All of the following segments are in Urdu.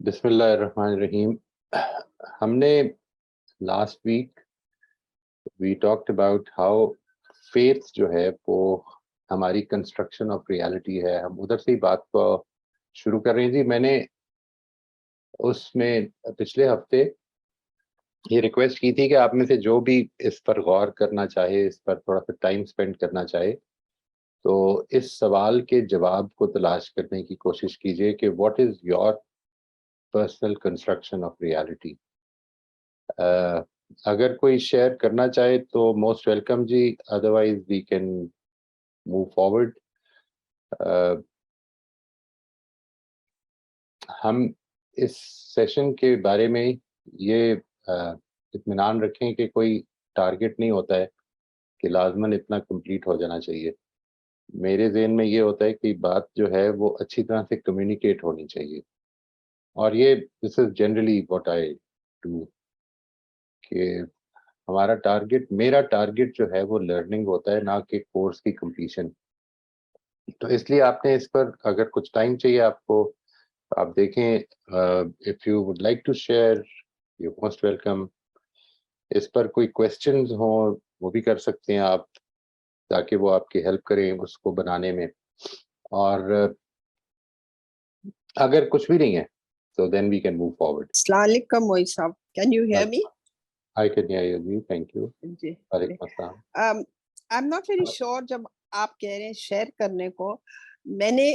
بسم اللہ الرحمن الرحیم. ہم نے last week we talked about how faith جو ہے وہ ہماری کنسٹرکشن آف ریالٹی ہے. ہم ادھر سے ہی بات کو شروع کر رہے ہیں. جی میں نے اس میں پچھلے ہفتے یہ ریکویسٹ کی تھی کہ آپ میں سے جو بھی اس پر غور کرنا چاہے, اس پر تھوڑا سا ٹائم اسپینڈ کرنا چاہے, تو اس سوال کے جواب کو تلاش کرنے کی کوشش کیجیے کہ what is your personal construction of reality. اگر کوئی شیئر کرنا چاہے تو موسٹ ویلکم جی, otherwise we can move forward. ہم اس سیشن کے بارے میں یہ اطمینان رکھیں کہ کوئی ٹارگٹ نہیں ہوتا ہے کہ لازماً اتنا کمپلیٹ ہو جانا چاہیے. میرے ذہن میں یہ ہوتا ہے کہ بات جو ہے وہ اچھی طرح سے کمیونیکیٹ ہونی چاہیے, اور یہ this is generally what I do, کہ ہمارا ٹارگٹ, میرا ٹارگٹ جو ہے وہ لرننگ ہوتا ہے, نہ کہ کورس کی کمپلیشن. تو اس لیے آپ نے اس پر اگر کچھ ٹائم چاہیے آپ کو, آپ دیکھیں. If you would like to share, you most welcome. اس پر کوئی کویسچنز ہوں وہ بھی کر سکتے ہیں آپ, تاکہ وہ آپ کی ہیلپ کریں اس کو بنانے میں. اور اگر کچھ بھی نہیں ہے تو دین وی کین موو فارورڈ. السلام علیکم موئی صاحب, can you hear me? I can hear you. Thank you. جی, وعلیکم السلام. I'm not very sure. جب آپ کہہ رہے ہیں شیئر کرنے کو, میں نے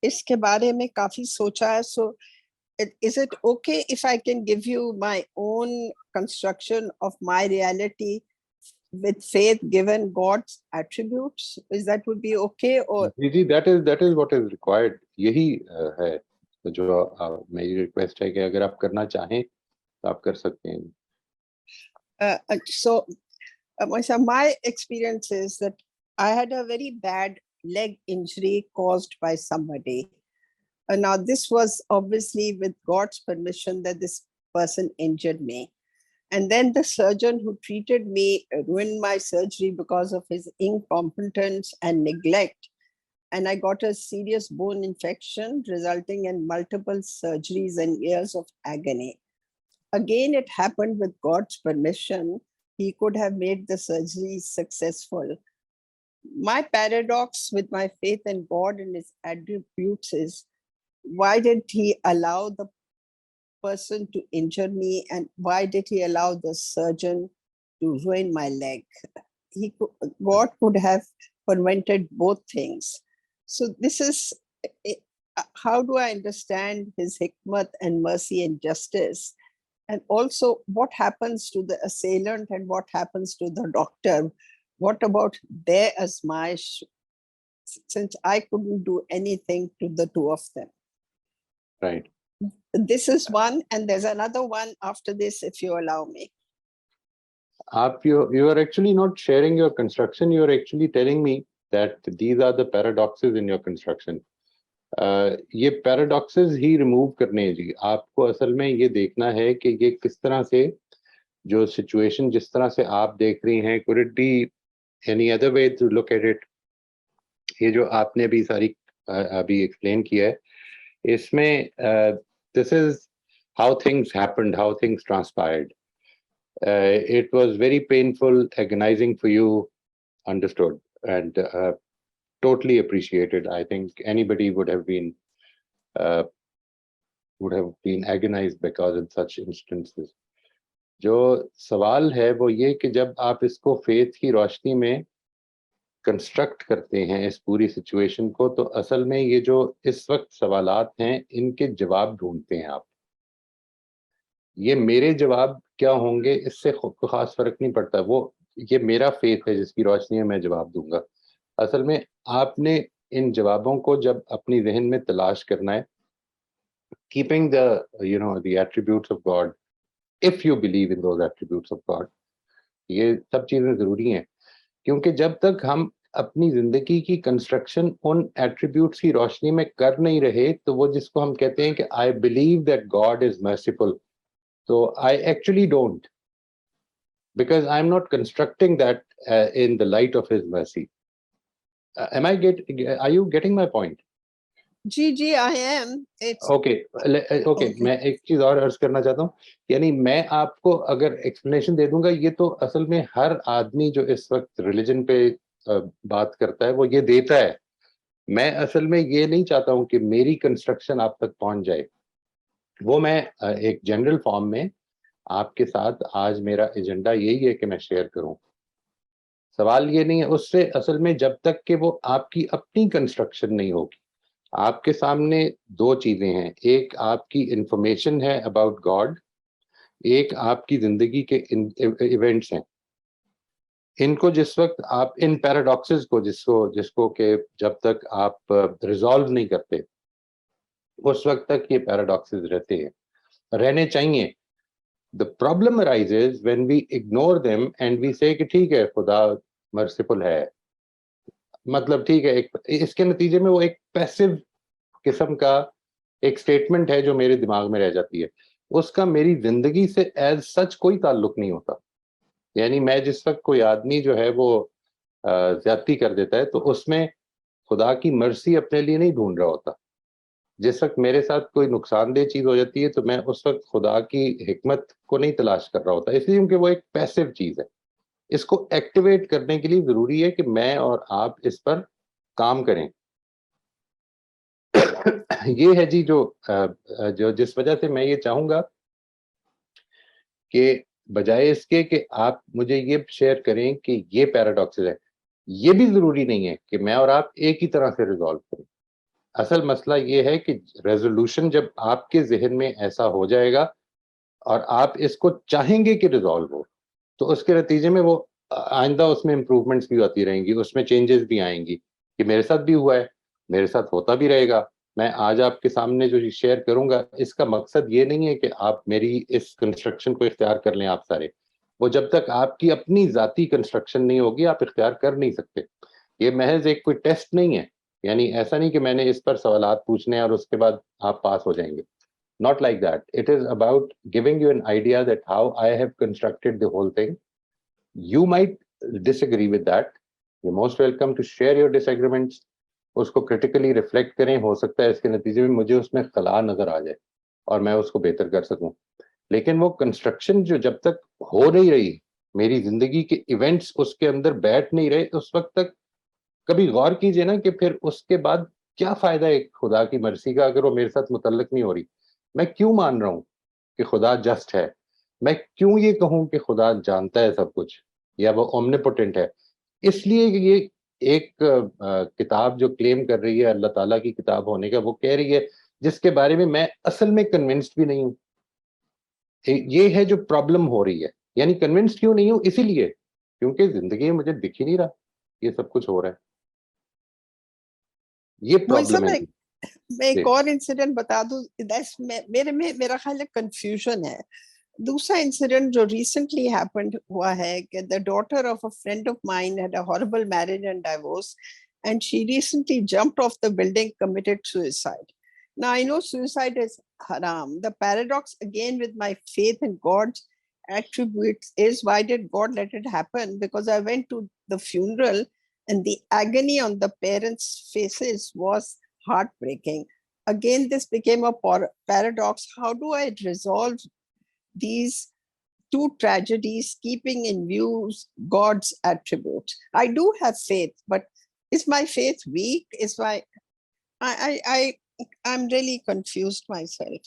اس کے بارے میں کافی سوچا ہے. So is it okay if I can give you my own construction of my reality with faith given God's attributes? Is that would be okay? Or G that is what is required. یہی ہے جو میری ریکویسٹ ہے کہ اگر آپ کرنا چاہیں تو آپ کر سکتے ہیں. So my experience is that I had a very bad leg injury caused by somebody. Now this was obviously with God's permission that this person injured me. And then the surgeon who treated me ruined my surgery because of his incompetence and neglect. And I got a serious bone infection resulting in multiple surgeries and years of agony. Again, it happened with God's permission. He could have made the surgery successful. My paradox with my faith in God and his attributes is, why did he allow the person to injure me, and why did he allow the surgeon to ruin my leg? God could have prevented both things. So this is, how do I understand his hikmat and mercy and justice? And also, what happens to the assailant and what happens to the doctor? What about their azmaish, since I couldn't do anything to the two of them? Right. This is one, and there's another one after this, if you allow me. You are actually not sharing your construction. You are actually telling me that these are the paradoxes in your construction. یہ پیراڈاکسز ہی ریموو کرنے ہیں جی. آپ کو اصل میں یہ دیکھنا ہے کہ یہ کس طرح سے جو سچویشن جس طرح سے آپ دیکھ رہی ہیں, could it be any other way to look at it? یہ جو آپ نے بھی ساری ابھی ایکسپلین کیا ہے, اس میں this is how things happened, how things transpired. It was very painful, agonizing for you, understood, and totally appreciated. I think anybody would have been agonized because in such instances. جو سوال ہے وہ یہ کہ جب آپ اس کو فیتھ کی روشنی میں کنسٹرکٹ کرتے ہیں اس پوری سچویشن کو, تو اصل میں یہ جو اس وقت سوالات ہیں ان کے جواب ڈھونڈتے ہیں آپ. یہ میرے جواب کیا ہوں گے اس سے خاص فرق نہیں پڑتا. وہ یہ میرا فیتھ ہے جس کی روشنی میں جواب دوں گا. اصل میں آپ نے ان جوابوں کو جب اپنی ذہن میں تلاش کرنا ہے, keeping the attributes of God, if you believe in those attributes of God. یہ سب چیزیں ضروری ہیں, کیونکہ جب تک ہم اپنی زندگی کی کنسٹرکشن ان ایٹریبیوٹس کی روشنی میں کر نہیں رہے, تو وہ جس کو ہم کہتے ہیں کہ I believe that God is merciful, so I actually don't, because I'm not constructing that in the light of his mercy. Are you getting my point? Ji, I am. It's okay میں ایک چیز اور عرض کرنا چاہتا ہوں, یعنی میں آپ کو اگر ایکسپلینیشن دے دوں گا, یہ تو اصل میں ہر آدمی جو اس وقت ریلیجن پہ بات کرتا ہے وہ یہ دیتا ہے. میں اصل میں یہ نہیں چاہتا ہوں کہ میری کنسٹرکشن آپ تک پہنچ جائے. وہ میں ایک جنرل فارم میں آپ کے ساتھ آج میرا ایجنڈا یہی ہے کہ میں شیئر کروں. سوال یہ نہیں ہے اس سے, اصل میں جب تک کہ وہ آپ کی اپنی کنسٹرکشن نہیں ہوگی. آپ کے سامنے دو چیزیں ہیں, ایک آپ کی انفارمیشن ہے اباؤٹ گاڈ, ایک آپ کی زندگی کے ایونٹس ہیں. ان کو جس وقت آپ ان پیراڈاکسز کو جس کو کہ جب تک آپ ریزالو نہیں کرتے اس وقت تک یہ پیراڈاکسز رہتے ہیں, رہنے چاہیے. The problem arises when we ignore them and we say کہ ٹھیک ہے خدا مرسیفل ہے, مطلب ٹھیک ہے, اس کے نتیجے میں وہ ایک پیسو قسم کا ایک سٹیٹمنٹ ہے جو میرے دماغ میں رہ جاتی ہے. اس کا میری زندگی سے ایز سچ کوئی تعلق نہیں ہوتا. یعنی میں جس وقت کوئی آدمی جو ہے وہ زیادتی کر دیتا ہے تو اس میں خدا کی مرسی اپنے لیے نہیں ڈھونڈ رہا ہوتا. جس وقت میرے ساتھ کوئی نقصان دہ چیز ہو جاتی ہے تو میں اس وقت خدا کی حکمت کو نہیں تلاش کر رہا ہوتا, اس لیے کیونکہ وہ ایک پیسو چیز ہے. اس کو ایکٹیویٹ کرنے کے لیے ضروری ہے کہ میں اور آپ اس پر کام کریں. یہ ہے جی جو جس وجہ سے میں یہ چاہوں گا کہ بجائے اس کے کہ آپ مجھے یہ شیئر کریں کہ یہ پیراڈاکسز ہے, یہ بھی ضروری نہیں ہے کہ میں اور آپ ایک ہی طرح سے ریزالو کریں. اصل مسئلہ یہ ہے کہ ریزولوشن جب آپ کے ذہن میں ایسا ہو جائے گا اور آپ اس کو چاہیں گے کہ ریزالو ہو, تو اس کے نتیجے میں وہ آئندہ اس میں امپروومنٹس بھی ہوتی رہیں گی, اس میں چینجز بھی آئیں گی. کہ میرے ساتھ بھی ہوا ہے, میرے ساتھ ہوتا بھی رہے گا. میں آج آپ کے سامنے جو شیئر کروں گا اس کا مقصد یہ نہیں ہے کہ آپ میری اس کنسٹرکشن کو اختیار کر لیں. آپ سارے وہ جب تک آپ کی اپنی ذاتی کنسٹرکشن نہیں ہوگی آپ اختیار کر نہیں سکتے. یہ محض ایک کوئی ٹیسٹ نہیں ہے, یعنی ایسا نہیں کہ میں نے اس پر سوالات پوچھنے اور اس کے بعد آپ پاس ہو جائیں گے. Not like that. It is about giving you an idea that how I have constructed the whole thing. You might disagree with that. You're most welcome to share your disagreements. اس کو critically reflect کریں, ہو سکتا ہے اس کے نتیجے میں مجھے اس میں خلا نظر آ جائے اور میں اس کو بہتر کر سکوں. لیکن وہ کنسٹرکشن جو جب تک ہو نہیں رہی, میری زندگی کے ایونٹس اس کے اندر بیٹھ نہیں رہے, اس وقت تک کبھی غور کیجئے نا کہ پھر اس کے بعد کیا فائدہ ہے خدا کی مرضی کا اگر وہ میرے ساتھ متعلق نہیں ہو رہی. میں کیوں مان رہا ہوں کہ خدا جسٹ ہے؟ میں کیوں یہ کہوں کہ خدا جانتا ہے سب کچھ یا وہ اومنیپوٹنٹ ہے؟ اس لیے کہ یہ ایک کتاب جو کلیم کر رہی ہے اللہ تعالیٰ کی کتاب ہونے کا, وہ کہہ رہی ہے جس کے بارے میں اصل میں کنونسڈ بھی نہیں ہوں. یہ ہے جو پرابلم ہو رہی ہے. یعنی کنونسڈ کیوں نہیں ہوں؟ اسی لیے کیونکہ زندگی میں مجھے دکھ ہی نہیں رہا یہ سب کچھ ہو رہا ہے. یہ پرابلم ہے. میں ایک اور انسیڈنٹ بتا دوں, میرا خیال ہے کنفیوژن ہے. دوسرا انسیڈنٹ جو ریسنٹلی ہیپنڈ ہوا ہے کہ the daughter of a friend of mine had a horrible marriage and divorce and she recently jumped off the building, committed suicide. Now I know suicide is haram. The paradox again with my faith in God's attributes is, why did God let it happen? Because I went to the funeral and the agony on the parents' faces was heartbreaking. Again, this became a paradox. How do I resolve these two tragedies, keeping in view God's attributes? I do have faith, but is my faith weak? I'm really confused myself.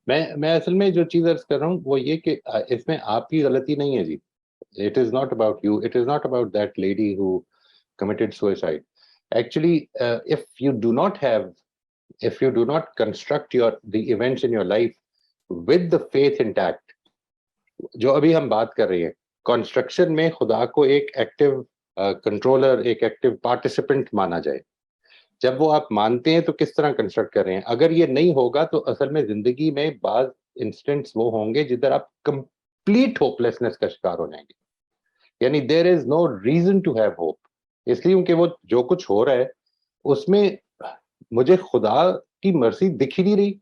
میں اصل میں جو چیز عرض کر رہا ہوں وہ یہ کہ اس میں آپ کی غلطی نہیں ہے جی. It is not about you. It is not about that lady who committed suicide. Actually, if you do not construct the events in your life with the faith intact, جو ابھی ہم بات کر رہے ہیں کنسٹرکشن میں خدا کو ایک ایکٹیو کنٹرولر, ایک ایکٹیو پارٹیسپینٹ مانا جائے. جب وہ آپ مانتے ہیں تو کس طرح کنسٹرکٹ کر رہے ہیں؟ اگر یہ نہیں ہوگا تو اصل میں زندگی میں بعض انسٹنٹس وہ ہوں گے جدھر آپ کمپلیٹ ہوپ لیسنس کا شکار ہو جائیں گے. یعنی there is no reason to have hope, اس لیے کہ وہ جو کچھ ہو رہا ہے اس میں مجھے خدا کی مرضی دکھ ہی نہیں رہی.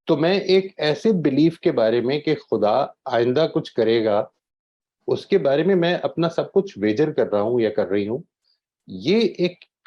تو میں ایک ایسے بلیف کے بارے میں کہ خدا آئندہ کچھ کرے گا اس کے بارے میں اپنا سب کچھ ویجر کر رہا ہوں یا کر رہی ہوں, یہ ایک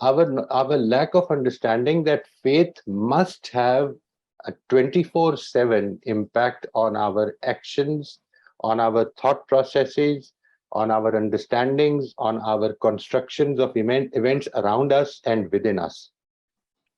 our lack of understanding that faith must have a 24/7 impact on our actions, on our thought processes, on our understandings, on our constructions of events around us and within us.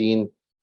3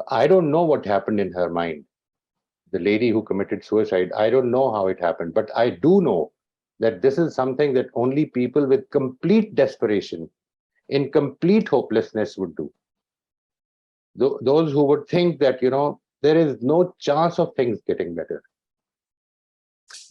I don't know what happened in her mind, the lady who committed suicide. I don't know how it happened, but I do know that this is something that only people with complete desperation, in complete hopelessness would do. Those who would think that, there is no chance of things getting better.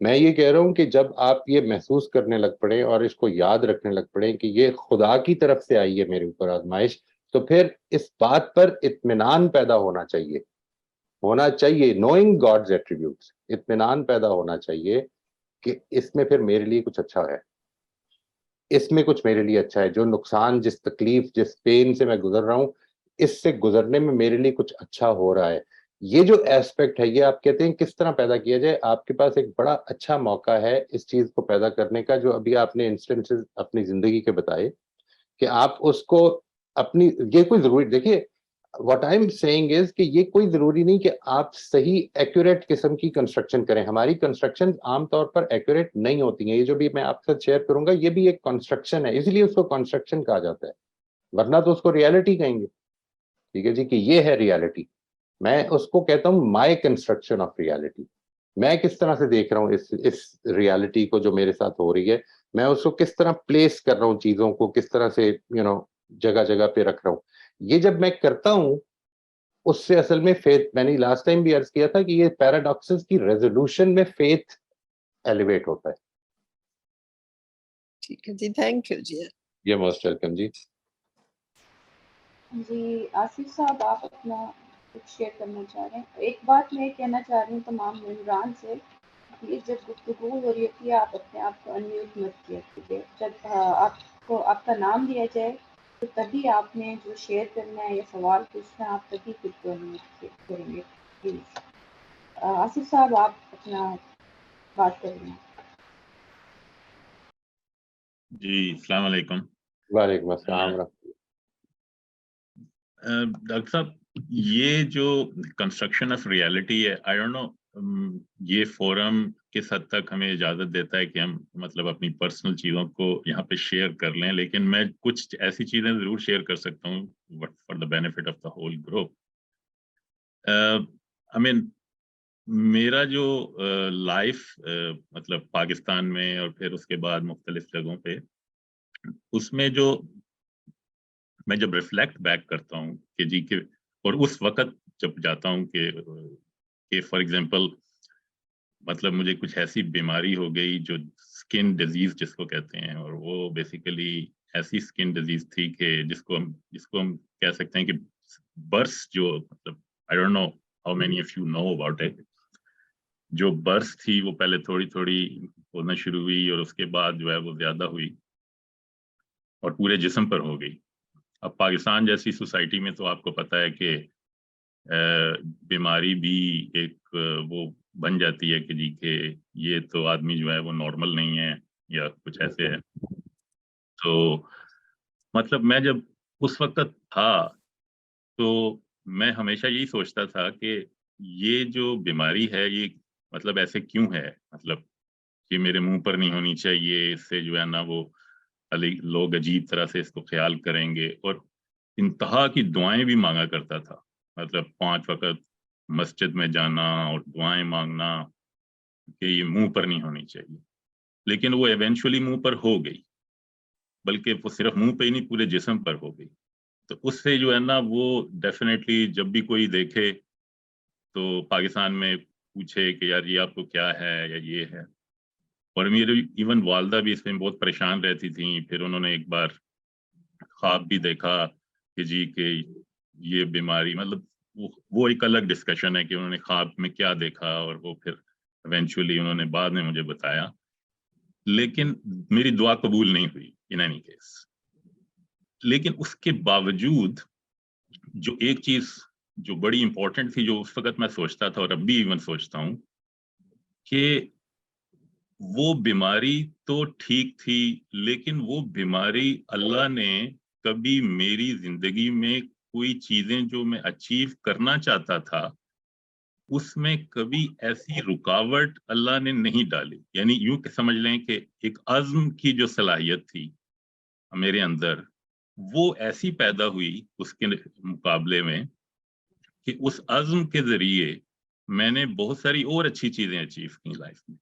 میں یہ کہہ رہا ہوں کہ جب آپ یہ محسوس کرنے لگ پڑیں اور اس کو یاد رکھنے لگ پڑیں کہ یہ خدا کی طرف سے آئی ہے میرے اوپر آزمائش, تو پھر اس بات پر اطمینان پیدا ہونا چاہیے, نوئنگ گاڈز ایٹریبیوٹس, اطمینان پیدا ہونا چاہیے کہ اس میں پھر میرے لیے کچھ اچھا ہے, اس میں کچھ میرے لیے اچھا ہے, جو نقصان, جس تکلیف, جس پین سے میں گزر رہا ہوں, اس سے گزرنے میں میرے لیے کچھ اچھا ہو رہا ہے. یہ جو ایسپیکٹ ہے, یہ آپ کہتے ہیں کس طرح پیدا کیا جائے, آپ کے پاس ایک بڑا اچھا موقع ہے اس چیز کو پیدا کرنے کا, جو ابھی آپ نے انسٹنسز اپنی زندگی کے بتائے کہ آپ اس کو اپنی, یہ کوئی ضروری, دیکھیے واٹ آئی ایم سیئنگ از کہ یہ کوئی ضروری نہیں کہ آپ صحیح ایکوریٹ قسم کی کنسٹرکشن کریں. ہماری کنسٹرکشن عام طور پر ایکوریٹ نہیں ہوتی ہیں. یہ جو بھی میں آپ کے ساتھ شیئر کروں گا یہ بھی ایک کنسٹرکشن ہے, اس لیے اس کو کنسٹرکشن کہا جاتا ہے, ورنہ تو اس کو ریالٹی کہیں گے. ٹھیک ہے جی, کہ یہ ہے ریالٹی. میں اس کو کہتا ہوں مائی کنسٹرکشن آف ریالٹی. میں کس طرح سے دیکھ رہا ہوں اس ریالٹی کو جو میرے ساتھ ہو رہی ہے, میں اس کو کس طرح پلیس کر رہا ہوں, چیزوں کو کس طرح سے جگہ جگہ پہ رکھ رہا ہوں. یہ جب میں کرتا ہوں, اس سے اصل میں فیتھ, میں نے لاسٹ ٹائم بھی عرض کیا تھا کہ یہ پیراڈاکسز کی ریزولوشن میں فیتھ ایلیویٹ ہوتا ہے. ٹھیک ہے جی, تھینک یو جی. یہ موسٹ ویلکم جی. جی آصف صاحب, آپ اپنا کچھ شیئر کرنا چاہ رہے ہیں؟ ایک بات میں کہنا چاہ رہی ہوں تمام ممبران سے, یہ جب گفتگو ہو رہی ہوتی ہے آپ اپنے آپ کو انمیوٹ مت کیا کیجیے. جب آپ کو آپ کا نام لیا جائے تو تبھی آپ نے جو شیئر کرنا ہے یا سوال پوچھنا ہے آپ تبھی خود کو انمیوٹ کریں گے. پلیز آصف صاحب آپ اپنا بات کر رہے ہیں. جی السلام علیکم. وعلیکم السلام. ڈاکٹر صاحب, یہ جو کنسٹرکشن آف ریالٹی ہے, آئی ڈونٹ نو یہ فورم کس حد تک ہمیں اجازت دیتا ہے کہ ہم مطلب اپنی پرسنل چیزوں کو یہاں پہ شیئر کر لیں, لیکن میں کچھ ایسی چیزیں ضرور شیئر کر سکتا ہوں for the benefit of the whole group. I mean میرا جو لائف مطلب پاکستان میں اور پھر اس کے بعد مختلف جگہوں پہ, اس میں جو میں جب ریفلیکٹ بیک کرتا ہوں کہ جی کہ, اور اس وقت جب جاتا ہوں کہ فار ایگزامپل مطلب مجھے کچھ ایسی بیماری ہو گئی جو اسکن ڈیزیز جس کو کہتے ہیں, اور وہ بیسیکلی ایسی اسکن ڈیزیز تھی کہ جس کو ہم کہہ سکتے ہیں کہ برس, جو مطلب I don't know how many of you know about it, جو برس تھی وہ پہلے تھوڑی تھوڑی ہونا شروع ہوئی اور اس کے بعد جو ہے وہ زیادہ ہوئی اور پورے جسم پر ہو گئی. اب پاکستان جیسی سوسائٹی میں تو آپ کو پتہ ہے کہ بیماری بھی ایک وہ بن جاتی ہے کہ جی کہ یہ تو آدمی جو ہے وہ نارمل نہیں ہے یا کچھ ایسے ہے. تو مطلب میں جب اس وقت تھا تو میں ہمیشہ یہی سوچتا تھا کہ یہ جو بیماری ہے یہ مطلب ایسے کیوں ہے, مطلب کہ میرے منہ پر نہیں ہونی چاہیے, اس سے جو ہے نا وہ لوگ عجیب طرح سے اس کو خیال کریں گے. اور انتہا کی دعائیں بھی مانگا کرتا تھا, مطلب 5 وقت مسجد میں جانا اور دعائیں مانگنا کہ یہ منہ پر نہیں ہونی چاہیے. لیکن وہ ایونچولی منہ پر ہو گئی, بلکہ وہ صرف منہ پہ ہی نہیں پورے جسم پر ہو گئی. تو اس سے جو ہے نا وہ ڈیفینیٹلی جب بھی کوئی دیکھے تو پاکستان میں پوچھے کہ یار یہ آپ کو کیا ہے یا یہ ہے. اور میری ایون والدہ بھی اس میں بہت پریشان رہتی تھیں. پھر انہوں نے ایک بار خواب بھی دیکھا کہ جی کہ یہ بیماری, مطلب وہ ایک الگ ڈسکشن ہے کہ انہوں نے خواب میں کیا دیکھا, اور وہ پھر ایونچولی انہوں نے بعد میں مجھے بتایا. لیکن میری دعا قبول نہیں ہوئی ان اینی کیس. لیکن اس کے باوجود جو ایک چیز جو بڑی امپورٹنٹ تھی, جو اس وقت میں سوچتا تھا اور اب بھی ایون سوچتا ہوں, کہ وہ بیماری تو ٹھیک تھی, لیکن وہ بیماری اللہ نے کبھی میری زندگی میں کوئی چیزیں جو میں اچیو کرنا چاہتا تھا اس میں کبھی ایسی رکاوٹ اللہ نے نہیں ڈالی. یعنی یوں کہ سمجھ لیں کہ ایک عزم کی جو صلاحیت تھی میرے اندر, وہ ایسی پیدا ہوئی اس کے مقابلے میں کہ اس عزم کے ذریعے میں نے بہت ساری اور اچھی چیزیں اچیو کی لائف میں.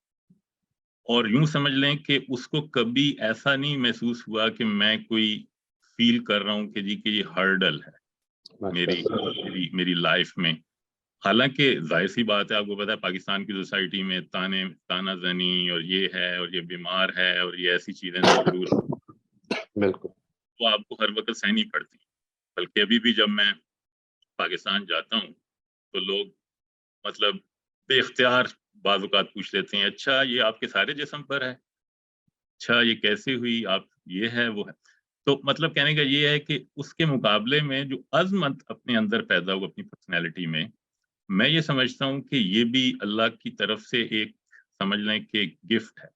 اور یوں سمجھ لیں کہ اس کو کبھی ایسا نہیں محسوس ہوا کہ میں کوئی فیل کر رہا ہوں کہ جی کہ یہ ہرڈل ہے میری لائف میں. حالانکہ ظاہر سی بات ہے، آپ کو پتا ہے پاکستان کی سوسائٹی میں تانا زنی اور یہ ہے اور یہ بیمار ہے اور یہ ایسی چیزیں ضرور بالکل وہ آپ کو ہر وقت سہنی پڑتی ہیں. بلکہ ابھی بھی جب میں پاکستان جاتا ہوں تو لوگ مطلب بے اختیار بعض اوقات پوچھ لیتے ہیں، اچھا یہ آپ کے سارے جسم پر ہے، اچھا یہ کیسے ہوئی، آپ یہ ہے وہ ہے. تو مطلب کہنے کا یہ ہے کہ اس کے مقابلے میں جو عظمت اپنے اندر پیدا ہو اپنی پرسنالٹی میں یہ سمجھتا ہوں کہ یہ بھی اللہ کی طرف سے ایک سمجھ لیں کہ گفٹ ہے،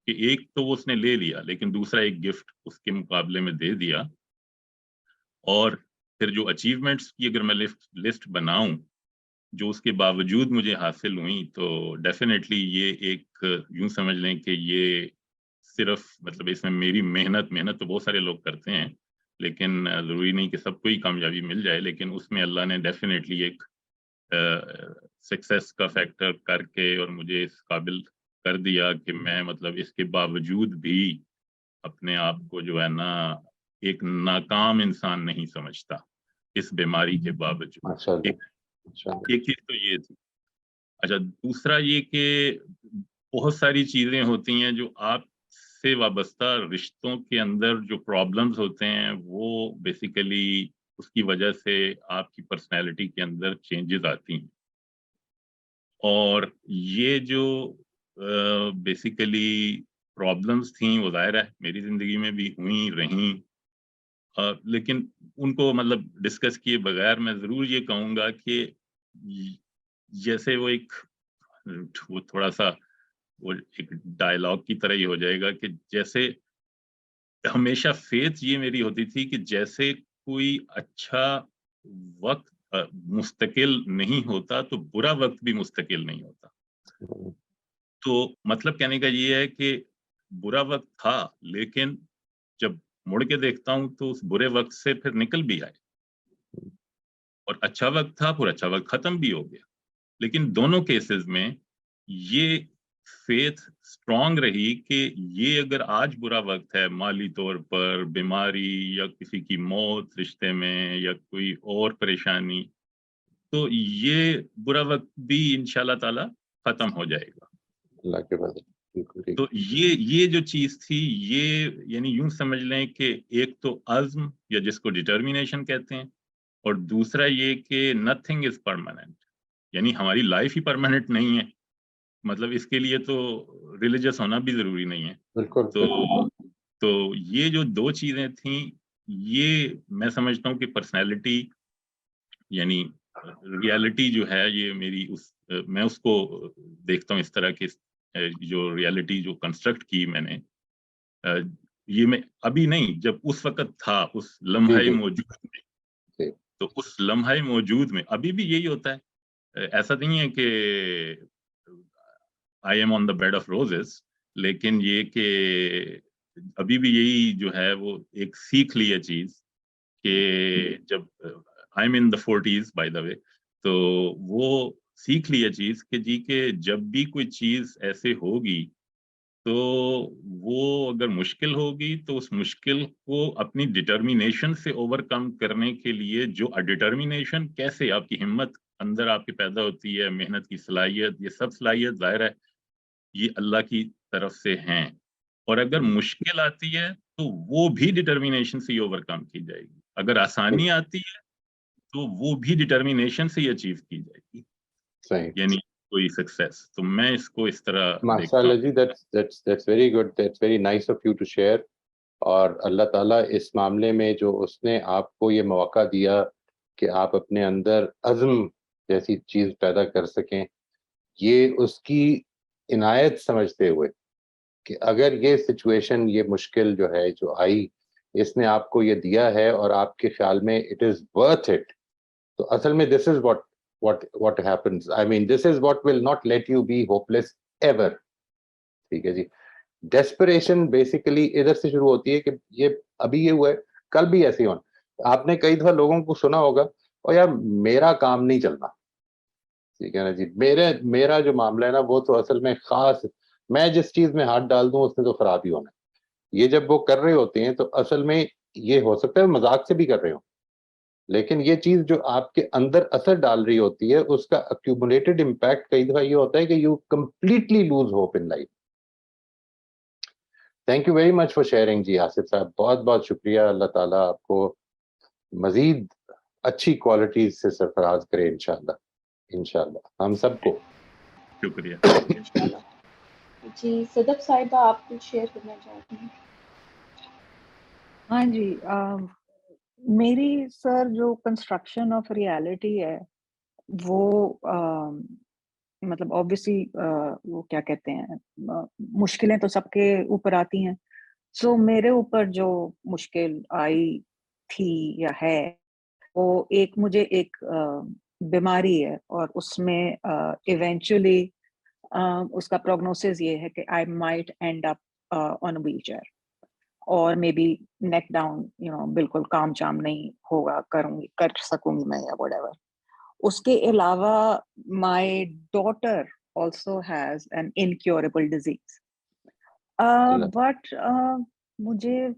کہ ایک تو وہ اس نے لے لیا لیکن دوسرا ایک گفٹ اس کے مقابلے میں دے دیا. اور پھر جو اچیومنٹس کی اگر میں لسٹ بناؤں جو اس کے باوجود مجھے حاصل ہوئی، تو ڈیفینیٹلی یہ ایک یوں سمجھ لیں کہ یہ صرف مطلب اس میں میری محنت تو بہت سارے لوگ کرتے ہیں لیکن ضروری نہیں کہ سب کو ہی کامیابی مل جائے، لیکن اس میں اللہ نے ڈیفینیٹلی ایک سکسیس کا فیکٹر کر کے اور مجھے اس قابل کر دیا کہ میں مطلب اس کے باوجود بھی اپنے آپ کو جو ہے نا ایک ناکام انسان نہیں سمجھتا اس بیماری کے باوجود. ایک چیز تو یہ تھی. اچھا دوسرا یہ کہ بہت ساری چیزیں ہوتی ہیں جو آپ سے وابستہ رشتوں کے اندر جو پرابلمز ہوتے ہیں وہ بیسیکلی اس کی وجہ سے آپ کی پرسنالٹی کے اندر چینجز آتی ہیں. اور یہ جو بیسیکلی پرابلمز تھیں وہ ظاہر ہے میری زندگی میں بھی ہوئی رہیں، لیکن ان کو مطلب ڈسکس کیے بغیر میں ضرور یہ کہوں گا کہ جیسے وہ تھوڑا سا وہ ایک ڈائلاگ کی طرح ہی ہو جائے گا کہ جیسے ہمیشہ فیتھ یہ میری ہوتی تھی کہ جیسے کوئی اچھا وقت مستقل نہیں ہوتا تو برا وقت بھی مستقل نہیں ہوتا. تو مطلب کہنے کا یہ ہے کہ برا وقت تھا لیکن جب مڑ کے دیکھتا ہوں تو اس برے وقت سے پھر نکل بھی آئے، اور اچھا وقت تھا پھر اچھا وقت ختم بھی ہو گیا. لیکن دونوں کیسز میں یہ فیتھ اسٹرانگ رہی کہ یہ اگر آج برا وقت ہے مالی طور پر، بیماری یا کسی کی موت رشتے میں یا کوئی اور پریشانی، تو یہ برا وقت بھی انشاءاللہ تعالی ختم ہو جائے گا. اللہ کے بعد تو یہ جو چیز تھی یہ یعنی یوں سمجھ لیں کہ ایک تو عزم یا جس کو ڈٹرمینیشن کہتے ہیں، اور دوسرا یہ کہ نتھنگ از پرماننٹ، یعنی ہماری لائف ہی پرماننٹ نہیں ہے. مطلب اس کے لیے تو ریلیجس ہونا بھی ضروری نہیں ہے. بالکل تو یہ جو دو چیزیں تھیں یہ میں سمجھتا ہوں کہ پرسنالٹی یعنی ریالٹی جو ہے یہ میری میں اس کو دیکھتا ہوں اس طرح کہ جو ریالٹی جو کنسٹرکٹ کی میں نے یہ میں ابھی نہیں، جب اس وقت تھا اس لمحہ موجود میں، تو اس لمحہ موجود میں ابھی بھی یہی ہوتا ہے. ایسا نہیں ہے کہ I am on the bed of roses، لیکن یہ کہ ابھی بھی یہی جو ہے وہ ایک سیکھ لی ہے چیز کہ جب I'm in the 40s by the way، تو وہ سیکھ لی ہے چیز کہ جی کہ جب بھی کوئی چیز ایسے ہوگی تو وہ اگر مشکل ہوگی تو اس مشکل کو اپنی ڈٹرمینیشن سے اوور کم کرنے کے لیے جو ڈٹرمینیشن کیسے آپ کی ہمت اندر آپ کے پیدا ہوتی ہے، محنت کی صلاحیت، یہ سب صلاحیت ظاہر ہے یہ اللہ کی طرف سے ہیں. اور اگر مشکل آتی ہے تو وہ بھی ڈٹرمینیشن سے اوور کم کی جائے گی. اگر آسانی آتی ہے تو وہ بھی ڈٹرمینیشن سے اچیو کی جائے گی، یعنی کوئی سکسیس. تو میں اس کو اس طرح ماشاءاللہ جی، that's very good, that's very nice of you to share. اور اللہ تعالیٰ اس معاملے میں جو اس نے آپ کو یہ موقع دیا کہ آپ اپنے اندر عزم جیسی چیز پیدا کر سکیں، یہ اس کی عنایت سمجھتے ہوئے کہ اگر یہ سچویشن یہ مشکل جو ہے جو آئی اس نے آپ کو یہ دیا ہے اور آپ کے خیال میں اٹ از ورتھ اٹ، تو اصل میں دس is what happens. I mean, this is what will not let you be hopeless ever. ٹھیک ہے جی. ڈیسپریشن بیسیکلی ادھر سے شروع ہوتی ہے کہ یہ ابھی یہ ہوا ہے کل بھی ایسے ہونا. آپ نے کئی دفعہ لوگوں کو سنا ہوگا اور یار میرا کام نہیں چلنا، ٹھیک ہے نا جی، میرا جو معاملہ ہے نا وہ تو اصل میں خاص، میں جس چیز میں ہاتھ ڈال دوں اس نے تو خراب ہی ہونا ہے. یہ جب وہ کر رہے ہوتے ہیں تو اصل میں یہ ہو سکتا ہے مذاق سے بھی کر رہے ہوں، لیکن یہ چیز جو آپ کے اندر اثر ڈال رہی ہوتی ہے اس کا accumulated impact کئی دفعہ یہ ہوتا ہے کہ you completely lose hope in life. Thank you very much for sharing جی آصف صاحب, بہت بہت شکریہ. اللہ تعالیٰ آپ کو مزید اچھی کوالٹیز سے سرفراز کرے انشاءاللہ ہم سب کو. شکریہ. جی صدف صاحبہ آپ کچھ شیئر کرنا چاہتی ہیں؟ ہاں جی, میری سر جو کنسٹرکشن آف ریالٹی ہے وہ مطلب اوبیسلی وہ کیا کہتے ہیں, مشکلیں تو سب کے اوپر آتی ہیں. سو میرے اوپر جو مشکل آئی تھی یا ہے وہ مجھے ایک بیماری ہے, اور اس میں ایونچولی اس کا پروگنوسس یہ ہے کہ I might and up on wheel chair, اور مے بی نیک ڈاؤن, بالکل کام چام نہیں ہوگا, کر سکوں گی میں یا وٹ ایور. اس کے علاوہ my daughter also has an incurable disease. But مجھے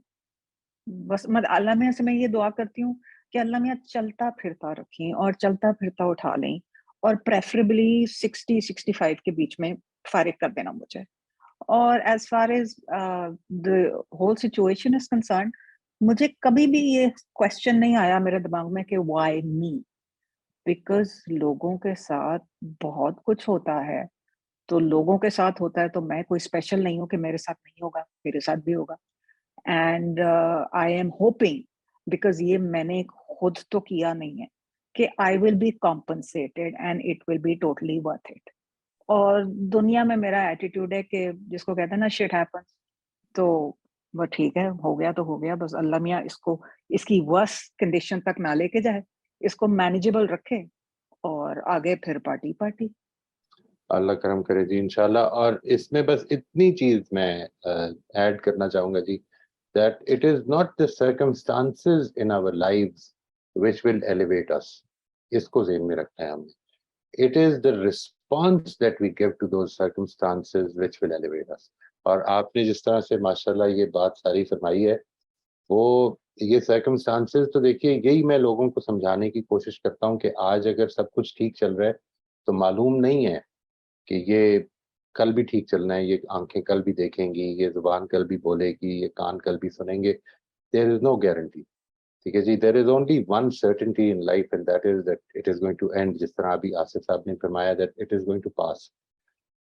بس اللہ میاں سے میں یہ دعا کرتی ہوں کہ اللہ میاں چلتا پھرتا رکھیں اور چلتا پھرتا اٹھا لیں, اور پریفریبلی 60-65 کے بیچ میں فارغ کر دینا مجھے. اور as far as the whole situation is concerned, مجھے کبھی بھی یہ کوشچن نہیں آیا میرے دماغ میں کہ why me, بیکاز لوگوں کے ساتھ بہت کچھ ہوتا ہے, تو لوگوں کے ساتھ ہوتا ہے تو میں کوئی اسپیشل نہیں ہوں کہ میرے ساتھ نہیں ہوگا, میرے ساتھ بھی ہوگا. And I am hoping, because یہ میں نے خود تو کیا نہیں ہے, کہ I will be compensated and it will be totally worth it. اور دنیا میں میرا ایٹیٹیوڈ ہے کہ جس کو کہتے ہیں نا شٹ ہیپنس, تو وہ ٹھیک ہے, ہو گیا تو ہو گیا, بس اللہ میاں اس کی ورس کنڈیشن تک نہ لے کے جائے, اس کو مینیجیبل رکھے, اور آگے پھر پارٹی. اللہ کرم کرے جی انشاءاللہ. اور اس میں بس اتنی چیز میں ایڈ کرنا چاہوں گا جی, that it is not the circumstances in our lives which will elevate us. اس کو ذہن میں رکھنا ہے ہم نے. It is the response that we give to those circumstances which will elevate us. اور آپ نے جس طرح سے ماشاءاللہ یہ بات ساری فرمائی ہے, وہ یہ circumstances تو دیکھیے یہی میں لوگوں کو سمجھانے کی کوشش کرتا ہوں کہ آج اگر سب کچھ ٹھیک چل رہا ہے تو معلوم نہیں ہے کہ یہ کل بھی ٹھیک چلنا ہے, یہ آنکھیں کل بھی دیکھیں گی, یہ زبان کل بھی بولے گی, یہ کان کل بھی سنیں گے. There is no guarantee. ٹھیک ہے جی, there is only one certainty in life and that is that it is going to end. جس طرح ابھی آصف صاحب نے فرمایا that it is going to pass.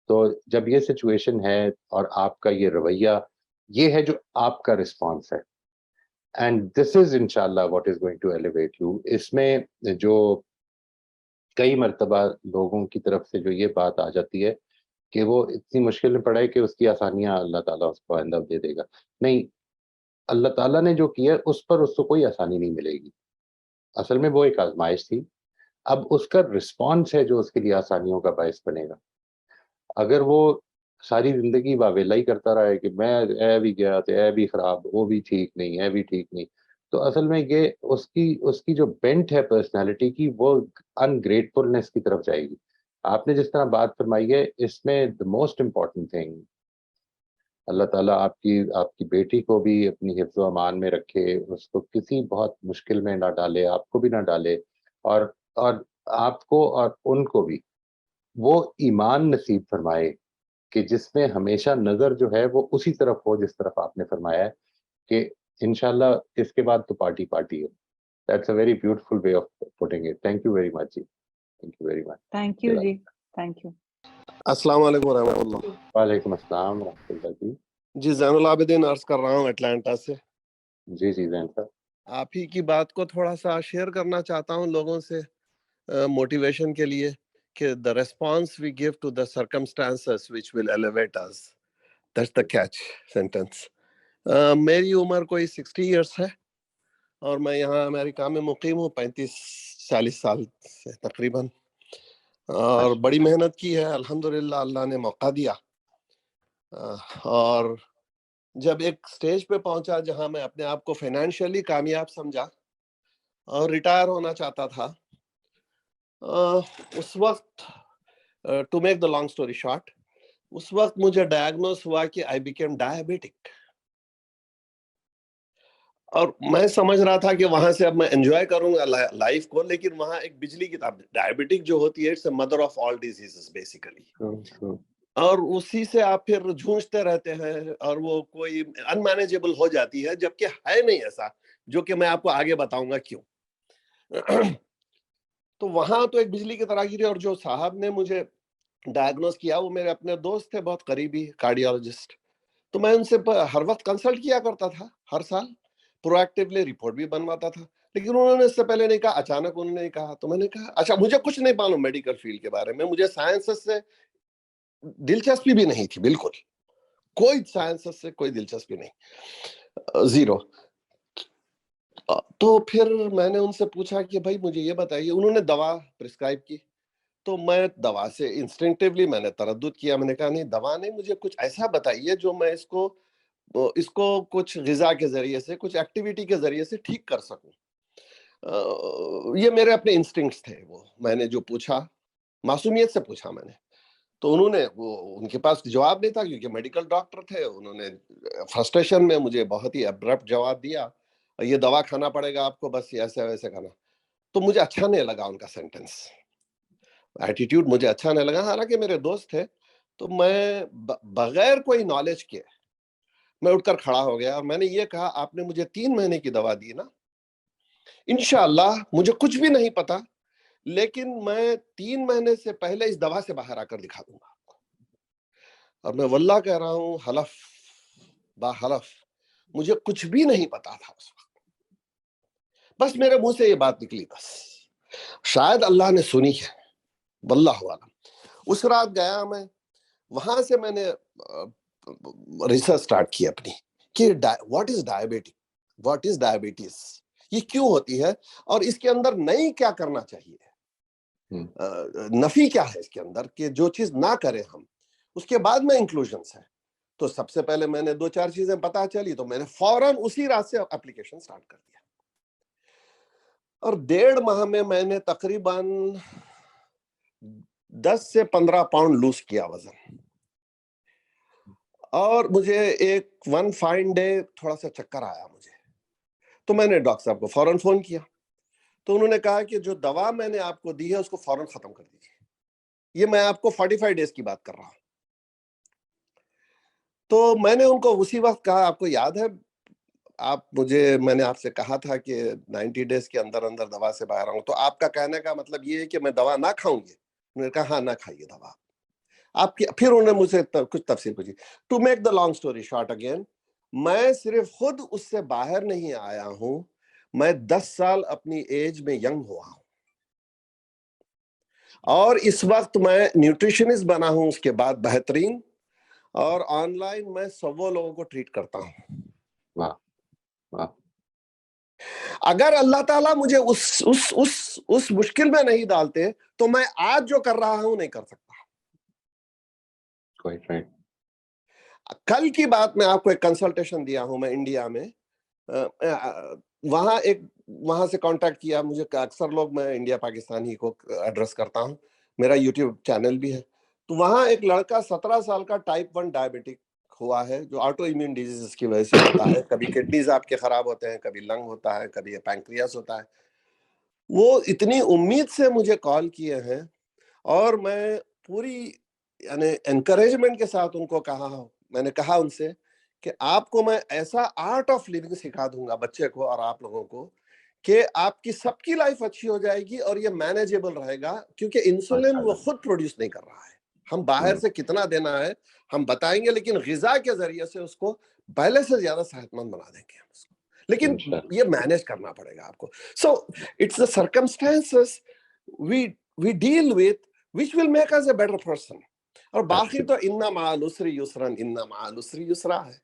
تو جب یہ سچویشن ہے اور آپ کا یہ رویہ, یہ ہے جو آپ کا رسپانس ہے, and this is inshallah what is going to elevate you. اس میں جو کئی مرتبہ لوگوں کی طرف سے جو یہ بات آ جاتی ہے کہ وہ اتنی مشکل میں پڑا ہے کہ اس کی آسانیاں اللہ تعالیٰ اس کو آئندہ دے دے گا. نہیں, اللہ تعالیٰ نے جو کیا اس پر اس کو کوئی آسانی نہیں ملے گی. اصل میں وہ ایک آزمائش تھی, اب اس کا رسپانس ہے جو اس کے لیے آسانیوں کا باعث بنے گا. اگر وہ ساری زندگی واویلا ہی کرتا رہا ہے کہ میں اے بھی گیا تو اے بھی خراب, وہ بھی ٹھیک نہیں, اے بھی ٹھیک نہیں, تو اصل میں یہ اس کی جو بینٹ ہے پرسنالٹی کی, وہ انگریٹفلنس کی طرف جائے گی. آپ نے جس طرح بات فرمائی ہے, اس میں the most important thing, اللہ تعالیٰ آپ کی بیٹی کو بھی اپنی حفظ و امان میں رکھے, اس کو کسی بہت مشکل میں نہ ڈالے, آپ کو بھی نہ ڈالے, اور آپ کو اور ان کو بھی وہ ایمان نصیب فرمائے کہ جس میں ہمیشہ نظر جو ہے وہ اسی طرف ہو جس طرف آپ نے فرمایا ہے کہ انشاءاللہ اس کے بعد تو پارٹی ہے. That's a very beautiful way of putting it. Thank you very much. Thank you very much. Thank you G, thank you. السلام علیکم ورحمۃ اللہ. وعلیکم السلام ورحمۃ اللہ جی. جی زین العابدین عرض کر رہا ہوں اٹلانٹا سے. جی زین صاحب, آپ ہی کی بات کو تھوڑا سا شیئر کرنا چاہتا ہوں لوگوں سے موٹیویشن کے لیے, کہ the response we give to the circumstances which will elevate us. That's the catch sentence. میری عمر کوئی 60 ایئرس ہے اور میں یہاں امریکہ میں مقیم ہوں 35-40 سال سے تقریباً, اور بڑی محنت کی ہے الحمدللہ, اللہ نے موقع دیا. اور جب ایک سٹیج پہ پہنچا جہاں میں اپنے آپ کو فائنینشلی کامیاب سمجھا اور ریٹائر ہونا چاہتا تھا, اس وقت to make the long story short, اس وقت مجھے ڈائگنوز ہوا کہ آئی بیکیم ڈائبیٹک. اور میں سمجھ رہا تھا کہ وہاں سے اب میں انجوائے کروں گا لائف کو, لیکن وہاں ایک بجلی کی ڈائبٹک جو ہوتی ہے it's mother of all diseases basically, اور اسی سے آپ پھر جھونجتے رہتے ہیں اور وہ کوئی انمینیجبل ہو جاتی ہے, جبکہ ہے نہیں ایسا, جو کہ میں آپ کو آگے بتاؤں گا کیوں. تو وہاں تو ایک بجلی کی طرح گری, اور جو صاحب نے مجھے ڈائگنوز کیا وہ میرے اپنے دوست تھے, بہت قریبی کارڈیالوجسٹ. تو میں ان سے ہر وقت کنسلٹ کیا کرتا تھا, ہر سال پرو ایکٹیولی رپورٹ بھی بنواتا تھا, لیکن انہوں نے اس سے پہلے نہیں کہا, اچانک انہوں نے کہا. تو میں نے کہا اچھا, مجھے کچھ نہیں معلوم میڈیکل فیلڈ کے بارے میں, مجھے سائنسز سے دلچسپی بھی نہیں تھی, بالکل کوئی سائنسز سے کوئی دلچسپی نہیں, زیرو. تو پھر میں نے ان سے پوچھا کہ بھائی مجھے یہ بتائیے, انہوں نے دوا پرسکرائب کی. تو میں دوا سے انسٹنکٹیولی میں نے تردد کیا, میں نے کہا نہیں دوا نہیں, مجھے کچھ ایسا بتائیے جو میں اس کو کچھ غذا کے ذریعے سے, کچھ ایکٹیویٹی کے ذریعے سے ٹھیک کر سکوں. یہ میرے اپنے انسٹنکٹس تھے. وہ میں نے جو پوچھا, معصومیت سے پوچھا میں نے. تو انہوں نے, وہ ان کے پاس جواب نہیں تھا کیونکہ میڈیکل ڈاکٹر تھے, انہوں نے فرسٹریشن میں مجھے بہت ہی ابرپٹ جواب دیا, یہ دوا کھانا پڑے گا آپ کو, بس ایسے ویسے کھانا. تو مجھے اچھا نہیں لگا ان کا سینٹینس, ایٹیٹیوڈ مجھے اچھا نہیں لگا, حالانکہ میرے دوست تھے. تو میں بغیر کوئی نالج کے میں اٹھ کر کھڑا ہو گیا, اور میں نے یہ کہا آپ نے مجھے 3 مہینے کی دوا دی نا, انشاءاللہ مجھے کچھ بھی نہیں پتا, لیکن میں 3 مہینے سے پہلے اس دوا سے باہر آ کر دکھا دوں گا. اور میں واللہ کہہ رہا ہوں, حلف با حلف, مجھے کچھ بھی نہیں پتا تھا اس وقت, بس میرے منہ سے یہ بات نکلی, بس شاید اللہ نے سنی ہے, واللہ عالم. اس رات گیا میں, وہاں سے میں نے ریسرچ سٹارٹ کی اپنی, کہ what is diabetic, what is diabetes, یہ کیوں ہوتی ہے, اور اس کے اندر نہیں کیا کرنا چاہیے, نفی کیا ہے اس کے اندر, کہ جو چیز نہ کریں ہم, اس کے بعد میں انکلوژنس ہے. تو سب سے پہلے میں نے 2-4 چیزیں پتا چلی, تو میں نے فوراً اسی رات سے اپلیکیشن سٹارٹ کر دیا, اور 1.5 ماہ میں نے تقریباً 10 سے 15 پاؤنڈ لوز کیا وزن. اور مجھے ایک ون فائن ڈے تھوڑا سا چکر آیا مجھے, تو میں نے ڈاکٹر صاحب کو فوراً فون کیا. تو انہوں نے کہا کہ جو دوا میں نے آپ کو دی ہے اس کو فوراً ختم کر دیجیے. یہ میں آپ کو 45 ڈیز کی بات کر رہا ہوں. تو میں نے ان کو اسی وقت کہا, آپ کو یاد ہے میں نے آپ سے کہا تھا کہ 90 ڈیز کے اندر اندر دوا سے باہر آؤں, تو آپ کا کہنے کا مطلب یہ ہے کہ میں دوا نہ کھاؤں گی؟ انہوں نے کہا ہاں نہ کھائیے دوا آپ کی. پھر انہوں نے مجھ سے کچھ تفصیل پوچھی. To make the long story short again, میں صرف خود اس سے باہر نہیں آیا ہوں, میں 10 سال اپنی ایج میں ینگ ہوا ہوں, اور اس وقت میں نیوٹریشنسٹ بنا ہوں, اس کے بعد بہترین, اور آن لائن میں 100 لوگوں کو ٹریٹ کرتا ہوں. واہ واہ. اگر اللہ تعالیٰ مجھے اس مشکل میں نہیں ڈالتے تو میں آج جو کر رہا ہوں نہیں کر سکتا. کل کی بات میں آپ کو ایک کنسلٹیشن دیا ہوں میں انڈیا میں, وہاں سے کانٹیکٹ کیا مجھے, اکثر لوگ, میں انڈیا پاکستان ہی کو ایڈریس کرتا ہوں, میرا یوٹیوب چینل بھی ہے. تو وہاں ایک لڑکا 17 سال کا ٹائپ 1 ڈائبٹک ہوا ہے, جو آٹو امیون ڈیزیز کی وجہ سے ہوتا ہے. کبھی کڈنیز آپ کے خراب ہوتے ہیں, کبھی لنگ ہوتا ہے, کبھی پینکریاس ہوتا ہے. وہ اتنی امید سے مجھے کال کیے ہیں, اور میں پوری یعنی انکریجمنٹ کے ساتھ ان کو کہا, میں نے کہا ان سے کہ آپ کو میں ایسا آرٹ آف لیونگ سکھا دوں گا, بچے کو اور آپ لوگوں کو, کہ آپ کی سب کی لائف اچھی ہو جائے گی, اور یہ مینیجیبل رہے گا, کیونکہ انسولین وہ خود پروڈیوس نہیں کر رہا ہے. ہم باہر سے کتنا دینا ہے ہم بتائیں گے, لیکن غذا کے ذریعے سے اس کو پہلے سے زیادہ صحت مند بنا دیں گے ہم اس کو, لیکن یہ مینیج کرنا پڑے گا آپ کو. So it's the circumstances we deal with which will make us a better person. اور باقی تو اِنَّ مَعَ الْعُسْرِ يُسْرًا اِنَّ مَعَ الْعُسْرِ يُسْرًا ہے.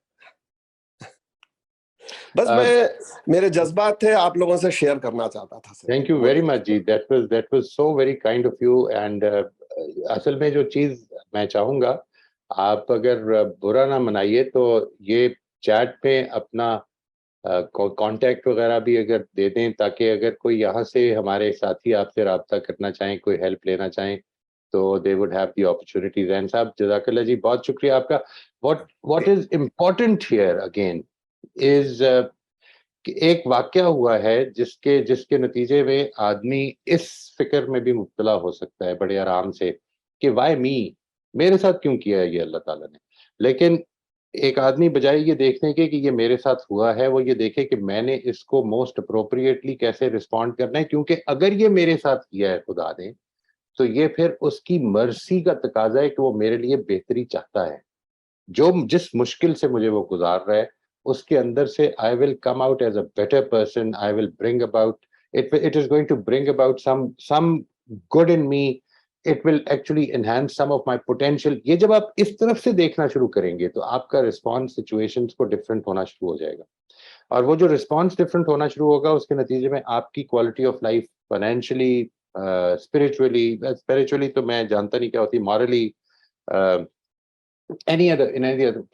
بس میں میرے جذبات تھے, آپ لوگوں سے شیئر کرنا چاہتا تھا. تھینک یو ویری مچ جی, that was so very kind of you. And اصل میں جو چیز میں چاہوں گا, آپ اگر برا نہ منائیے تو یہ چیٹ پہ اپنا کانٹیکٹ وغیرہ بھی اگر دے دیں, تاکہ اگر کوئی یہاں سے ہمارے ساتھی آپ سے رابطہ کرنا چاہیں, کوئی ہیلپ لینا چاہیں, تو they would have the opportunity. Zain Sahib جزاک اللہ جی, بہت شکریہ آپ کا. What is important here again is کہ ایک واقعہ ہوا ہے جس کے نتیجے میں آدمی اس فکر میں بھی مبتلا ہو سکتا ہے بڑے آرام سے کہ وائی می، میرے ساتھ کیوں کیا ہے یہ اللہ تعالیٰ نے. لیکن ایک آدمی بجائے یہ دیکھنے کے کہ یہ میرے ساتھ ہوا ہے، وہ یہ دیکھے کہ میں نے اس کو موسٹ اپروپریٹلی کیسے رسپونڈ کرنا ہے، کیونکہ اگر یہ میرے ساتھ کیا ہے خدا نے تو یہ پھر اس کی مرسی کا تقاضا ہے کہ وہ میرے لیے بہتری چاہتا ہے. جس مشکل سے مجھے وہ گزار رہا ہے اس کے اندر سے I will come out as a better person. I will bring about it is going to bring about some good in me. It will actually enhance some of my potential. یہ جب آپ اس طرف سے دیکھنا شروع کریں گے تو آپ کا رسپانس سچویشنز کو ڈفرینٹ ہونا شروع ہو جائے گا، اور وہ جو رسپانس ڈفرینٹ ہونا شروع ہوگا اس کے نتیجے میں آپ کی quality of life financially, spiritually تو میں جانتا نہیں کیا ہوتی، مورلی، any other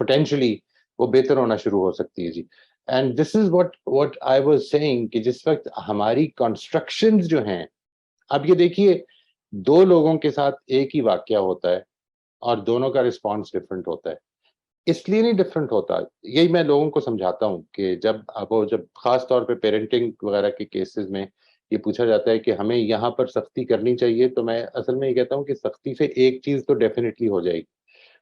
potentially وہ بہتر ہونا شروع ہو سکتی ہے جی. And this is what I was saying کہ جس وقت ہماری کنسٹرکشنز جو ہیں، اب یہ دیکھیے دو لوگوں کے ساتھ ایک ہی واقعہ ہوتا ہے اور دونوں کا رسپانس ڈفرینٹ ہوتا ہے. اس لیے نہیں ڈفرینٹ ہوتا، یہی میں لوگوں کو سمجھاتا ہوں کہ جب خاص طور پہ پیرنٹنگ وغیرہ کے کیسز میں یہ پوچھا جاتا ہے کہ ہمیں یہاں پر سختی کرنی چاہیے، تو میں اصل میں یہ کہتا ہوں کہ سختی سے ایک چیز تو ڈیفینیٹلی ہو جائے گی،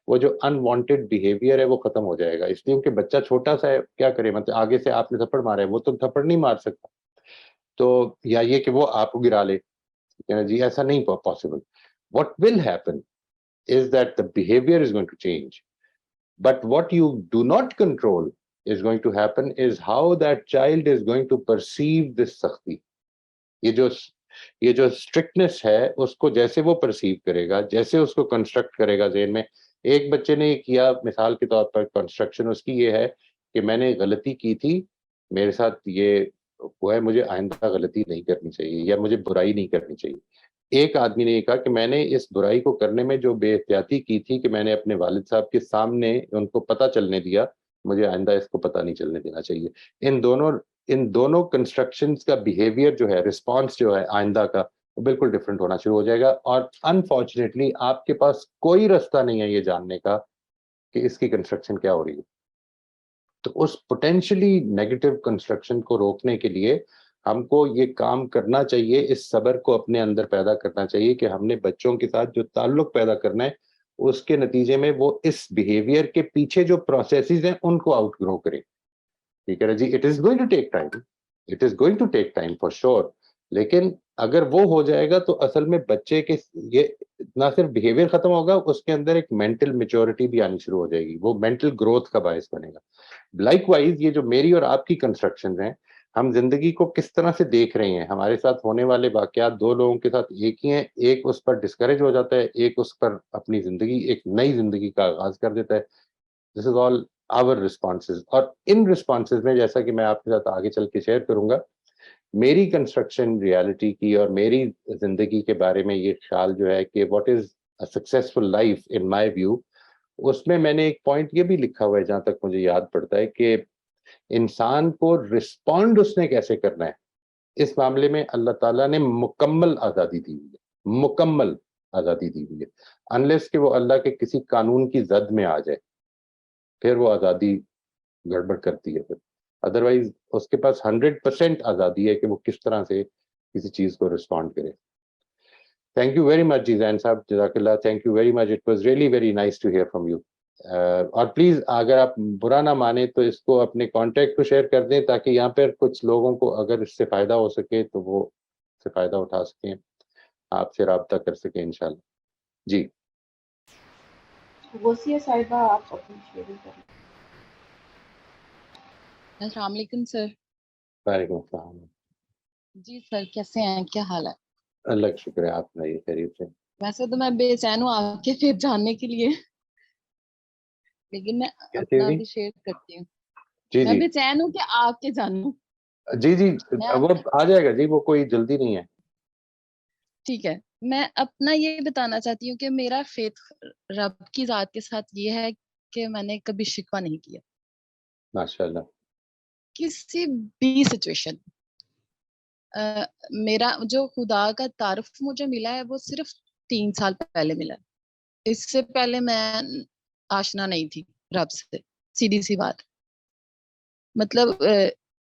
وہ جو انوانٹیڈ بیہیویئر ہے وہ ختم ہو جائے گا. اس لیے کہ بچہ چھوٹا سا ہے، کیا کرے، مطلب آگے سے آپ نے تھپڑ مارا ہے، وہ تو تھپڑ نہیں مار سکتا، تو یا یہ کہ وہ آپ کو گرا لے، جی ایسا نہیں possible. What will happen is that the behaviour is going to change, but what you do not control is going to happen is how that child is going to perceive this سختی. یہ جو اسٹرکٹنس ہے اس کو جیسے وہ پرسیو کرے گا، جیسے اس کو کنسٹرکٹ کرے گا ذہن میں. ایک بچے نے کیا مثال کے طور پر کنسٹرکشن اس کی یہ ہے کہ میں نے غلطی کی تھی، میرے ساتھ یہ ہوا ہے، مجھے آئندہ غلطی نہیں کرنی چاہیے یا مجھے برائی نہیں کرنی چاہیے. ایک آدمی نے یہ کہا کہ میں نے اس برائی کو کرنے میں جو بے احتیاطی کی تھی کہ میں نے اپنے والد صاحب کے سامنے ان کو پتہ چلنے دیا، مجھے آئندہ اس کو پتہ نہیں چلنے دینا چاہیے. ان دونوں کنسٹرکشنز کا بیہیویئر جو ہے، رسپانس جو ہے آئندہ کا، وہ بالکل ڈفرینٹ ہونا شروع ہو جائے گا. اور انفارچونیٹلی آپ کے پاس کوئی رستہ نہیں ہے یہ جاننے کا کہ اس کی کنسٹرکشن کیا ہو رہی ہے. تو اس پوٹینشلی نیگیٹو کنسٹرکشن کو روکنے کے لیے ہم کو یہ کام کرنا چاہیے، اس صبر کو اپنے اندر پیدا کرنا چاہیے کہ ہم نے بچوں کے ساتھ جو تعلق پیدا کرنا ہے اس کے نتیجے میں وہ اس بیہیویئر کے پیچھے جو پروسیسز ہیں ان کو آؤٹ گرو کریں. ٹھیک ہے جی، it is going to take time, it is going to take time for sure. لیکن اگر وہ ہو جائے گا تو اصل میں بچے کے یہ نہ صرف بیہیویئر ختم ہوگا، اس کے اندر ایک مینٹل میچورٹی بھی آنی شروع ہو جائے گی، وہ مینٹل گروتھ کا باعث بنے گا. لائک وائز یہ جو میری اور آپ کی کنسٹرکشن ہیں، ہم زندگی کو کس طرح سے دیکھ رہے ہیں، ہمارے ساتھ ہونے والے واقعات دو لوگوں کے ساتھ ایک ہی ہیں، ایک اس پر ڈسکریج ہو جاتا ہے، ایک اس پر اپنی زندگی، ایک نئی زندگی کا آغاز کر دیتا ہے. دس از آل آور رسپانسز. اور ان رسپانسز میں جیسا کہ میں آپ کے ساتھ آگے چل کے شیئر کروں گا، میری کنسٹرکشن ریالٹی کی اور میری زندگی کے بارے میں یہ خیال جو ہے کہ what is a successful life in my view, اس میں نے ایک پوائنٹ یہ بھی لکھا ہوا ہے جہاں تک مجھے یاد پڑتا ہے کہ انسان کو رسپونڈ اس نے کیسے کرنا ہے، اس معاملے میں اللہ تعالیٰ نے مکمل آزادی دی ہوئی ہے، مکمل آزادی دی ہوئی ہے. انلیس کہ وہ اللہ کے کسی قانون کی زد میں آ جائے، پھر وہ آزادی گڑبڑ کرتی ہے. پھر ادروائز اس کے پاس 100% آزادی ہے کہ وہ کس طرح سے کسی چیز کو رسپونڈ کرے. تھینک یو ویری مچ جی زین صاحب، جزاک Allah, thank you very much, it was really very nice to hear from you. اور پلیز اگر آپ برا نہ مانیں تو اس کو اپنے کانٹیکٹ پہ شیئر کر دیں تاکہ یہاں پہ کچھ لوگوں کو اگر اس سے فائدہ ہو سکے تو وہ اس سے فائدہ اٹھا سکیں، آپ سے رابطہ کر سکیں انشاءاللہ. جی غوثیہ صاحبہ آپ اپنی شیئرنگ کریں. السلام علیکم سر. وعلیکم السلام. جی سر، کیسے ہیں، کیا حال ہے؟ اللہ کا شکر ہے، آپ سنائیے خیریت سے؟ ویسے تو میں بے چین ہوں آپ کے پھر جاننے کے لیے، لیکن میں کیسے اپنا ہوئی؟ بھی شیئر کرتی ہوں. جی میں جی بے چین ہوں کہ آپ کے جانوں. جی جی میں وہ آ جائے گا جی، وہ کوئی جلدی نہیں ہے. ٹھیک ہے، میں اپنا یہ بتانا چاہتی ہوں کہ میرا فیتھ رب کی ذات کے ساتھ یہ ہے کہ میں نے کبھی شکوہ نہیں کیا ماشاءاللہ. کسی بھی سچویشن. میرا جو خدا کا تعارف مجھے ملا ہے وہ صرف 3 سال پہلے ملا. اس سے پہلے میں آشنا نہیں تھی رب سے، سیدھی سی بات. مطلب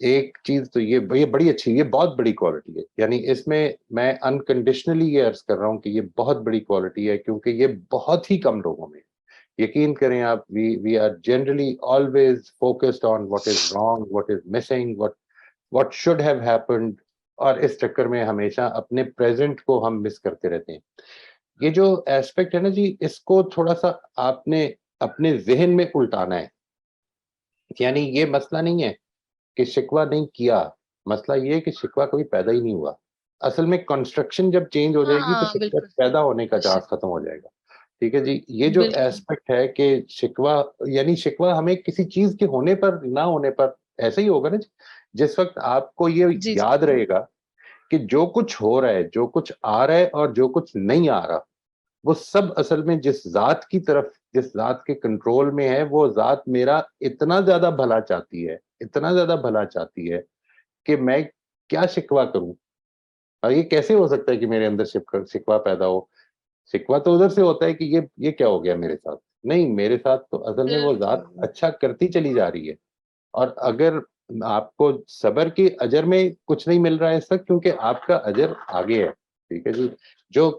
ایک چیز تو یہ بڑی اچھی، یہ بہت بڑی کوالٹی ہے، یعنی اس میں میں انکنڈیشنلی یہ عرض کر رہا ہوں کہ یہ بہت بڑی کوالٹی ہے، کیونکہ یہ بہت ہی کم لوگوں میں، یقین کریں آپ، we are generally always focused on what is wrong, what is missing, what should have happened, اور اس چکر میں ہمیشہ اپنے پریزنٹ کو ہم مس کرتے رہتے ہیں. یہ جو ایسپیکٹ ہے نا جی، اس کو تھوڑا سا آپ نے اپنے ذہن میں الٹانا ہے. یعنی یہ مسئلہ نہیں ہے کہ شکوہ نہیں کیا، مسئلہ یہ ہے کہ شکوہ کبھی پیدا ہی نہیں ہوا. اصل میں کنسٹرکشن جب چینج ہو جائے گی تو ہاں شکوہ بالکل پیدا ہونے کا چانس ختم ہو جائے گا. ٹھیک ہے جی. یہ جو بالکل ایسپیکٹ ہے کہ شکوہ، یعنی شکوہ ہمیں کسی چیز کے ہونے پر نہ ہونے پر ایسا ہی ہوگا نا جی. جس وقت آپ کو یہ جی جی یاد رہے گا کہ جو کچھ ہو رہا ہے، جو کچھ آ رہا ہے اور جو کچھ نہیں آ رہا، وہ سب اصل میں جس ذات کی طرف، جس ذات کے کنٹرول میں ہے، وہ ذات میرا اتنا زیادہ بھلا چاہتی ہے، اتنا زیادہ بھلا چاہتی ہے کہ میں کیا شکوہ کروں. اور یہ کیسے ہو سکتا ہے کہ میرے اندر شکوہ پیدا ہو؟ شکوہ تو ادھر سے ہوتا ہے کہ یہ کیا ہو گیا میرے ساتھ. نہیں، میرے ساتھ تو اصل میں وہ ذات بالکل اچھا کرتی چلی جا رہی ہے. اور اگر آپ کو صبر کے اجر میں کچھ نہیں مل رہا ہے اس وقت، کیونکہ آپ کا اجر آگے ہے. ٹھیک ہے جی. جو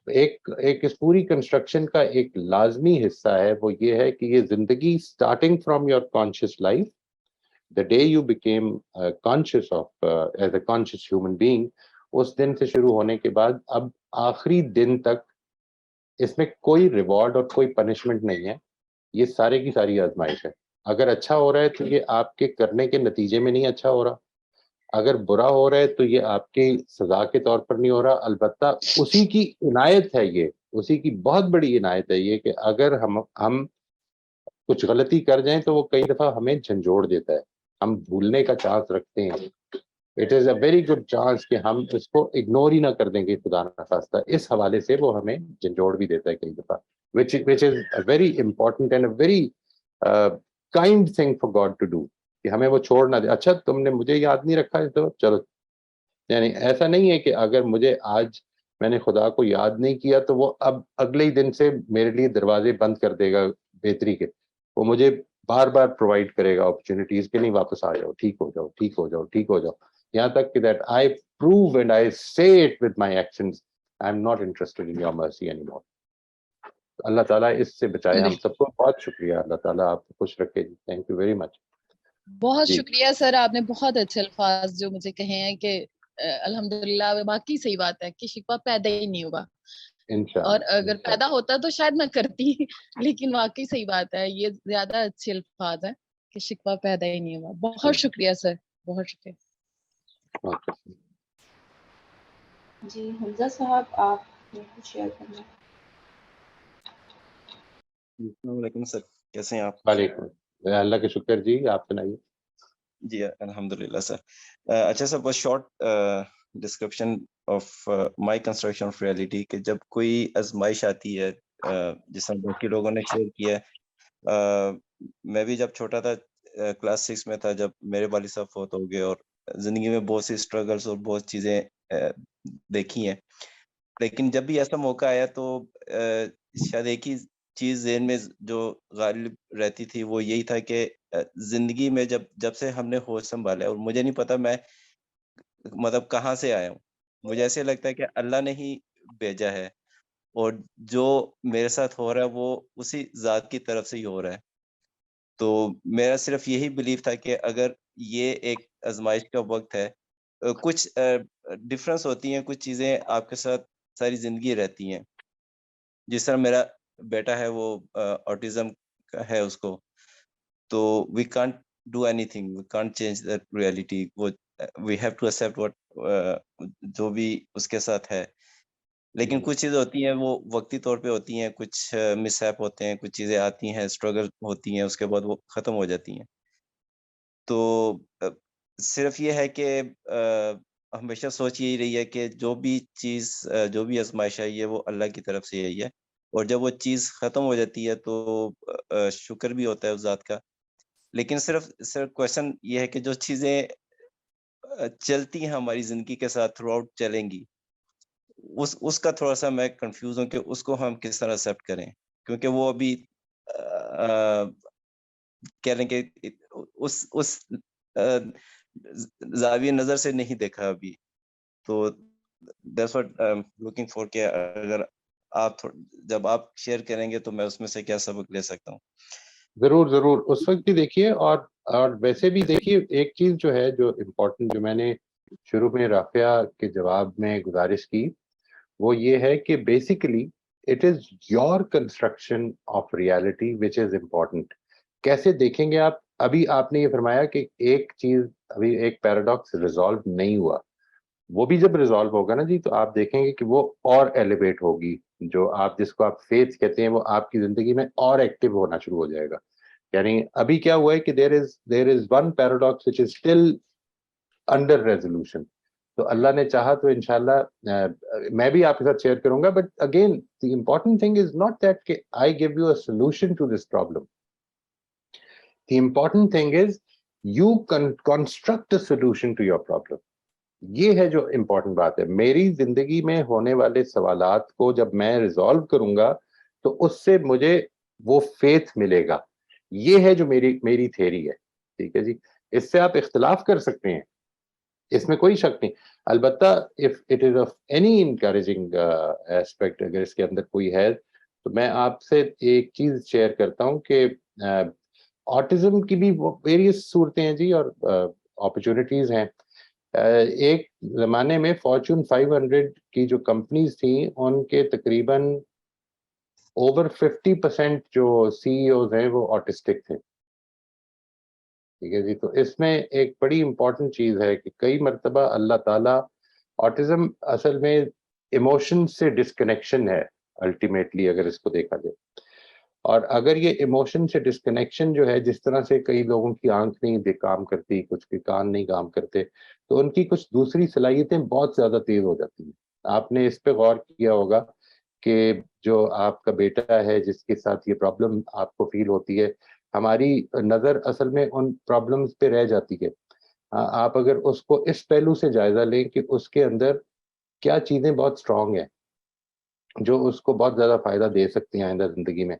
ایک اس پوری کنسٹرکشن کا ایک لازمی حصہ ہے وہ یہ ہے کہ یہ زندگی starting from your conscious life, the day you became conscious of as a conscious human being، اس دن سے شروع ہونے کے بعد اب آخری دن تک اس میں کوئی ریوارڈ اور کوئی پنشمنٹ نہیں ہے. یہ سارے کی ساری آزمائش ہے. اگر اچھا ہو رہا ہے تو یہ آپ کے کرنے کے نتیجے میں نہیں اچھا ہو رہا، اگر برا ہو رہا ہے تو یہ آپ کی سزا کے طور پر نہیں ہو رہا. البتہ اسی کی عنایت ہے، یہ اسی کی بہت بڑی عنایت ہے یہ کہ اگر ہم کچھ غلطی کر جائیں تو وہ کئی دفعہ ہمیں جھنجھوڑ دیتا ہے، ہم بھولنے کا چانس رکھتے ہیں. It is a very good chance کہ ہم اس کو اگنور ہی نہ کر دیں گے خدا نخواستہ. اس حوالے سے وہ ہمیں جھنجھوڑ بھی دیتا ہے کئی دفعہ، which is a very important and a very kind thing for God to do، کہ ہمیں وہ چھوڑ نہ دے. اچھا تم نے مجھے یاد نہیں رکھا تو چلو. یعنی ایسا نہیں ہے کہ اگر مجھے آج میں نے خدا کو یاد نہیں کیا تو وہ اب اگلے ہی دن سے میرے لیے دروازے بند کر دے گا بہتری کے. وہ مجھے بار بار پرووائڈ کرے گا اپرچونیٹیز کے، نہیں واپس آ جاؤ، ٹھیک ہو جاؤ، ٹھیک ہو جاؤ، ٹھیک ہو جاؤ، یہاں تک کہ that I prove and I say it with my actions, I am not interested in your mercy any more. Allah تعالیٰ اس سے بچائے ہم بالکل. سب کو. بہت شکریہ، اللہ تعالیٰ آپ کو خوش رکھے جی. Thank you very much. بہت جی شکریہ سر، آپ نے بہت اچھے الفاظ جو مجھے کہے ہیں کہ الحمدللہ باقی صحیح بات ہے کہ شکوہ پیدا ہی نہیں ہوگا، اور اگر پیدا ہوتا تو شاید میں کرتی، لیکن واقعی صحیح بات ہے، یہ زیادہ اچھے الفاظ ہیں کہ شکوہ پیدا ہی نہیں ہوگا. بہت شکریہ سر، بہت شکریہ. جی حمزہ صاحب آپ نے کچھ شیئر کرنا ہے؟ السلام علیکم سر، کیسے ہیں آپ؟ وعلیکم، اللہ کا شکر جی. آپ سنائیے. جی الحمدللہ سر. اچھا سر، بہت short description of my construction of reality, کہ جب کوئی آزمائش آتی ہے، جس طرح باقی لوگوں نے شیئر کیا ہے، میں بھی جب چھوٹا تھا، کلاس 6 میں تھا، جب میرے والد صاحب فوت ہو گئے، اور زندگی میں بہت سی اسٹرگلس اور بہت چیزیں دیکھی ہیں. لیکن جب بھی ایسا موقع آیا تو شاید ایک ہی چیز ذہن میں جو غالب رہتی تھی وہ یہی تھا کہ زندگی میں جب سے ہم نے ہوش سنبھالا، اور مجھے نہیں پتا میں مطلب کہاں سے آیا ہوں، مجھے ایسے لگتا ہے کہ اللہ نے ہی بھیجا ہے، اور جو میرے ساتھ ہو رہا ہے وہ اسی ذات کی طرف سے ہی ہو رہا ہے. تو میرا صرف یہی بلیف تھا کہ اگر یہ ایک آزمائش کا وقت ہے، کچھ ڈفرینس ہوتی ہیں، کچھ چیزیں آپ کے ساتھ ساری زندگی رہتی ہیں. جس طرح میرا بیٹا ہے، وہ آٹزم کا ہے، اس کو تو وی کانٹ ڈو اینی تھنگ، we can't change that reality. وہ we have to accept what جو بھی اس کے ساتھ ہے. لیکن کچھ چیزیں ہوتی ہیں وہ وقتی طور پہ ہوتی ہیں، کچھ مس ہیپ ہوتے ہیں، کچھ چیزیں آتی ہیں، اسٹرگل ہوتی ہیں، اس کے بعد وہ ختم ہو جاتی ہیں. تو صرف یہ ہے کہ ہمیشہ سوچ یہی رہی ہے کہ جو بھی چیز، جو بھی آزمائش ہے، یہ وہ اللہ کی طرف سے یہی ہے. اور جب وہ چیز ختم ہو جاتی ہے تو شکر بھی ہوتا ہے اس ذات کا. لیکن صرف کویشچن یہ ہے کہ جو چیزیں چلتی ہیں ہماری زندگی کے ساتھ تھرو آؤٹ چلیں گی، اس کا تھوڑا سا میں کنفیوز ہوں کہ اس کو ہم کس طرح ایکسیپٹ کریں. کیونکہ وہ ابھی کہہ لیں کہ اس زاویہ نظر سے نہیں دیکھا ابھی. تو دیٹس واٹ لوکنگ فور کہ اگر آپ جب آپ شیئر کریں گے تو میں اس میں سے کیا سبق لے سکتا ہوں. ضرور ضرور اس وقت بھی دیکھیے. اور ویسے بھی دیکھیے ایک چیز جو ہے جو امپورٹنٹ جو میں نے شروع میں رافعہ کے جواب میں گزارش کی وہ یہ ہے کہ basically it is your construction of reality which is important. کیسے دیکھیں گے آپ؟ ابھی آپ نے یہ فرمایا کہ ایک چیز ابھی ایک پیراڈاکس ریزالو نہیں ہوا, وہ بھی جب ریزالو ہوگا نا جی تو آپ دیکھیں گے کہ وہ اور ایلیویٹ ہوگی. جو آپ جس کو آپ فیتھ کہتے ہیں وہ آپ کی زندگی میں اور ایکٹیو ہونا شروع ہو جائے گا. یعنی ابھی کیا ہوا ہے کہ there is one paradox which is still under resolution. تو اللہ نے چاہا تو انشاءاللہ میں بھی آپ کے ساتھ شیئر کروں گا. But again the important thing is not that کہ I gave you a solution to this problem. The important thing is you construct a solution to your problem. یہ ہے جو امپورٹنٹ بات ہے. میری زندگی میں ہونے والے سوالات کو جب میں ریزالو کروں گا تو اس سے مجھے وہ فیتھ ملے گا. یہ ہے جو میری تھیری ہے. ٹھیک ہے جی, اس سے آپ اختلاف کر سکتے ہیں, اس میں کوئی شک نہیں. البتہ if it is of any encouraging aspect اگر اس کے اندر کوئی ہے تو میں آپ سے ایک چیز شیئر کرتا ہوں کہ آٹزم کی بھی ویریس صورتیں ہیں جی اور اپرچونٹیز ہیں. ایک زمانے میں فارچون 500 کی جو کمپنیز تھیں ان کے تقریباً اوور 50% جو CEOs ہیں وہ آٹسٹک تھے. ٹھیک ہے جی, تو اس میں ایک بڑی امپورٹنٹ چیز ہے کہ کئی مرتبہ اللہ تعالیٰ آٹزم اصل میں ایموشن سے ڈسکنیکشن ہے الٹیمیٹلی اگر اس کو دیکھا جائے. اور اگر یہ ایموشن سے ڈسکنیکشن جو ہے, جس طرح سے کئی لوگوں کی آنکھ نہیں کام کرتی, کچھ کے کان نہیں کام کرتے, تو ان کی کچھ دوسری صلاحیتیں بہت زیادہ تیز ہو جاتی ہیں. آپ نے اس پہ غور کیا ہوگا کہ جو آپ کا بیٹا ہے جس کے ساتھ یہ پرابلم آپ کو فیل ہوتی ہے, ہماری نظر اصل میں ان پرابلمز پہ رہ جاتی ہے. آپ اگر اس کو اس پہلو سے جائزہ لیں کہ اس کے اندر کیا چیزیں بہت اسٹرانگ ہیں جو اس کو بہت زیادہ فائدہ دے سکتی ہیں آئندہ زندگی میں.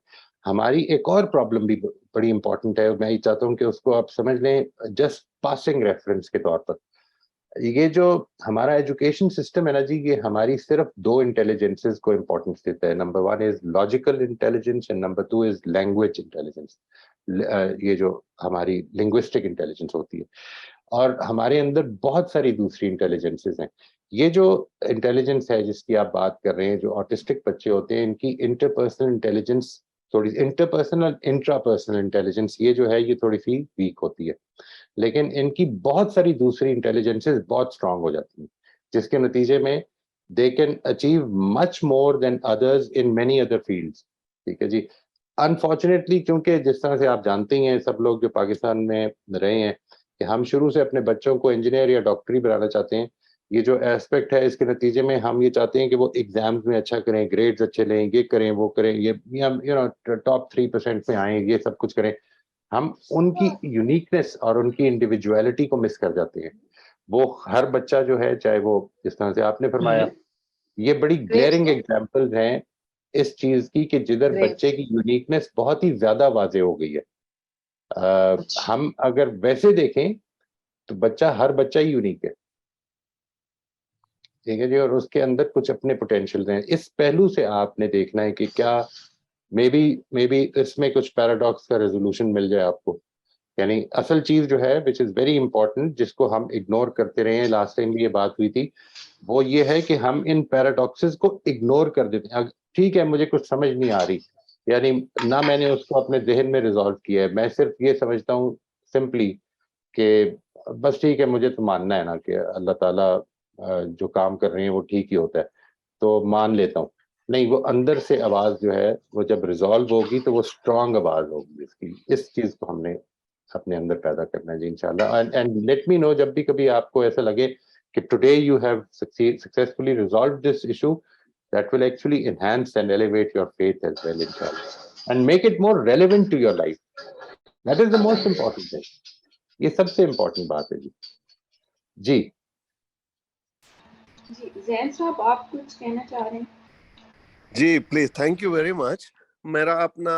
ہماری ایک اور پرابلم بھی بڑی امپورٹنٹ ہے, میں یہ چاہتا ہوں کہ اس کو آپ سمجھ لیں جسٹ پاسنگ ریفرنس کے طور پر. یہ جو ہمارا ایجوکیشن سسٹم ہے نا جی, یہ ہماری صرف دو انٹیلیجنسز کو امپورٹنس دیتا ہے. Number 1 is logical intelligence and number 2 is language intelligence. یہ جو ہماری لنگوسٹک انٹیلیجنس ہوتی ہے, اور ہمارے اندر بہت ساری دوسری انٹیلیجنسز ہیں. یہ جو انٹیلیجنس ہے جس کی آپ بات کر رہے ہیں, جو آٹسٹک بچے ہوتے ہیں, ان کی انٹرپرسنل انٹیلیجنس تھوڑی انٹرپرسنل انٹراپرسنل انٹیلیجنس یہ جو ہے یہ تھوڑی سی ویک ہوتی ہے, لیکن ان کی بہت ساری دوسری انٹیلیجنسز بہت اسٹرانگ ہو جاتی ہیں, جس کے نتیجے میں they can achieve much more then others in many other fields. ٹھیک ہے جی. انفارچونیٹلی کیونکہ جس طرح سے آپ جانتے ہی ہیں سب لوگ جو پاکستان میں رہے ہیں کہ ہم شروع سے اپنے بچوں کو انجینئر یا ڈاکٹری بنانا چاہتے ہیں. یہ جو ایسپیکٹ ہے اس کے نتیجے میں ہم یہ چاہتے ہیں کہ وہ ایگزامز میں اچھا کریں, گریڈز اچھے لیں, یہ کریں وہ کریں, یہ ٹاپ 3% میں آئیں, یہ سب کچھ کریں. ہم ان کی یونیکنیس اور ان کی انڈیویجویلٹی کو مس کر جاتے ہیں. وہ ہر بچہ جو ہے, چاہے وہ جس طرح سے آپ نے فرمایا, یہ بڑی گلیئرنگ ایگزامپلز ہیں اس چیز کی کہ جدھر بچے کی یونیکنیس بہت ہی زیادہ واضح ہو گئی ہے. ہم اگر ویسے دیکھیں تو ہر بچہ ہی یونیک ہے. ٹھیک ہے جی, اور اس کے اندر کچھ اپنے پوٹینشیل ہیں. اس پہلو سے آپ نے دیکھنا ہے کہ کیا مے بی اس میں کچھ پیراڈاکس کا ریزولوشن مل جائے آپ کو. یعنی اصل چیز جو ہے وچ از ویری امپورٹنٹ, جس کو ہم اگنور کرتے رہے ہیں, لاسٹ ٹائم بھی یہ بات ہوئی تھی, وہ یہ ہے کہ ہم ان پیراڈاکسز کو اگنور کر دیتے ہیں. ٹھیک ہے مجھے کچھ سمجھ نہیں آ رہی, یعنی نہ میں نے اس کو اپنے ذہن میں ریزالو کیا ہے, میں صرف یہ سمجھتا ہوں سمپلی کہ بس ٹھیک ہے مجھے تو ماننا ہے نا کہ اللہ تعالیٰ جو کام کر رہے ہیں وہ ٹھیک ہی ہوتا ہے, تو مان لیتا ہوں. نہیں, وہ اندر سے آواز جو ہے وہ جب ریزالو ہوگی تو وہ اسٹرانگ آواز ہوگی اس کی. اس چیز کو ہم نے اپنے اندر پیدا کرنا ہے جی انشاءاللہ. اینڈ لیٹ می نو جب بھی کبھی آپ کو ایسا لگے کہ today you have successfully resolved this issue, that will actually enhance and elevate your faith as well inshallah, and make it more relevant to your life. That is the most important thing. یہ سب سے امپورٹنٹ بات ہے جی. جی جی زین صاحب آپ کچھ کہنا چاہ رہے ہیں؟ جی please, thank you very much. میرا اپنا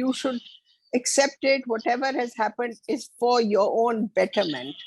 you should accept it, whatever has happened is for your own betterment.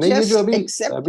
just accept.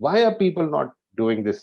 why are people not doing this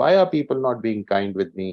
why are people not being kind with me.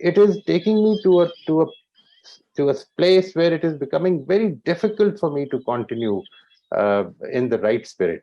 it is taking me to a place where it is becoming very difficult for me to continue in the right spirit.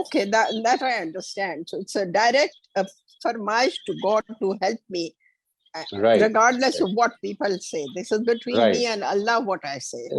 Okay, that I understand. So it's a direct farmaish to God to help me, Right, regardless right. of what people say. This is between Right. me and Allah, what I say.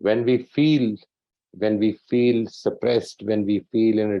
when we feel suppressed, when we feel in a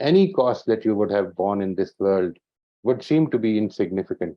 any cost that you would have borne in this world would seem to be insignificant.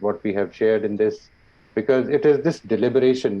what we have shared in this, because it is this deliberation.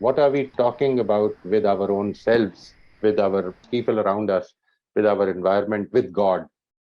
What are we talking about with our own selves, with our people around us, with our environment, with God?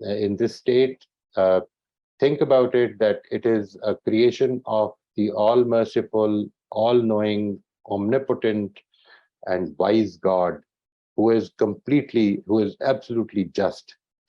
in this state, think about it that it is a creation of the all-merciful, all-knowing, omnipotent and wise God who is absolutely just.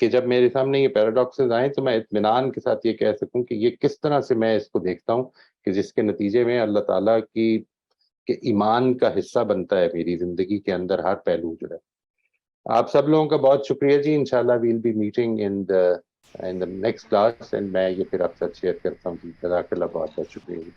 کہ جب میرے سامنے یہ پیراڈاکسز آئیں تو میں اطمینان کے ساتھ یہ کہہ سکوں کہ یہ کس طرح سے میں اس کو دیکھتا ہوں کہ جس کے نتیجے میں اللہ تعالیٰ کی کہ ایمان کا حصہ بنتا ہے میری زندگی کے اندر ہر پہلو جو ہے. آپ سب لوگوں کا بہت شکریہ جی. انشاءاللہ we'll be meeting in the next class, and میں یہ پھر آپ سے شیئر کرتا ہوں. جزاک اللہ، بہت بہت شکریہ جی.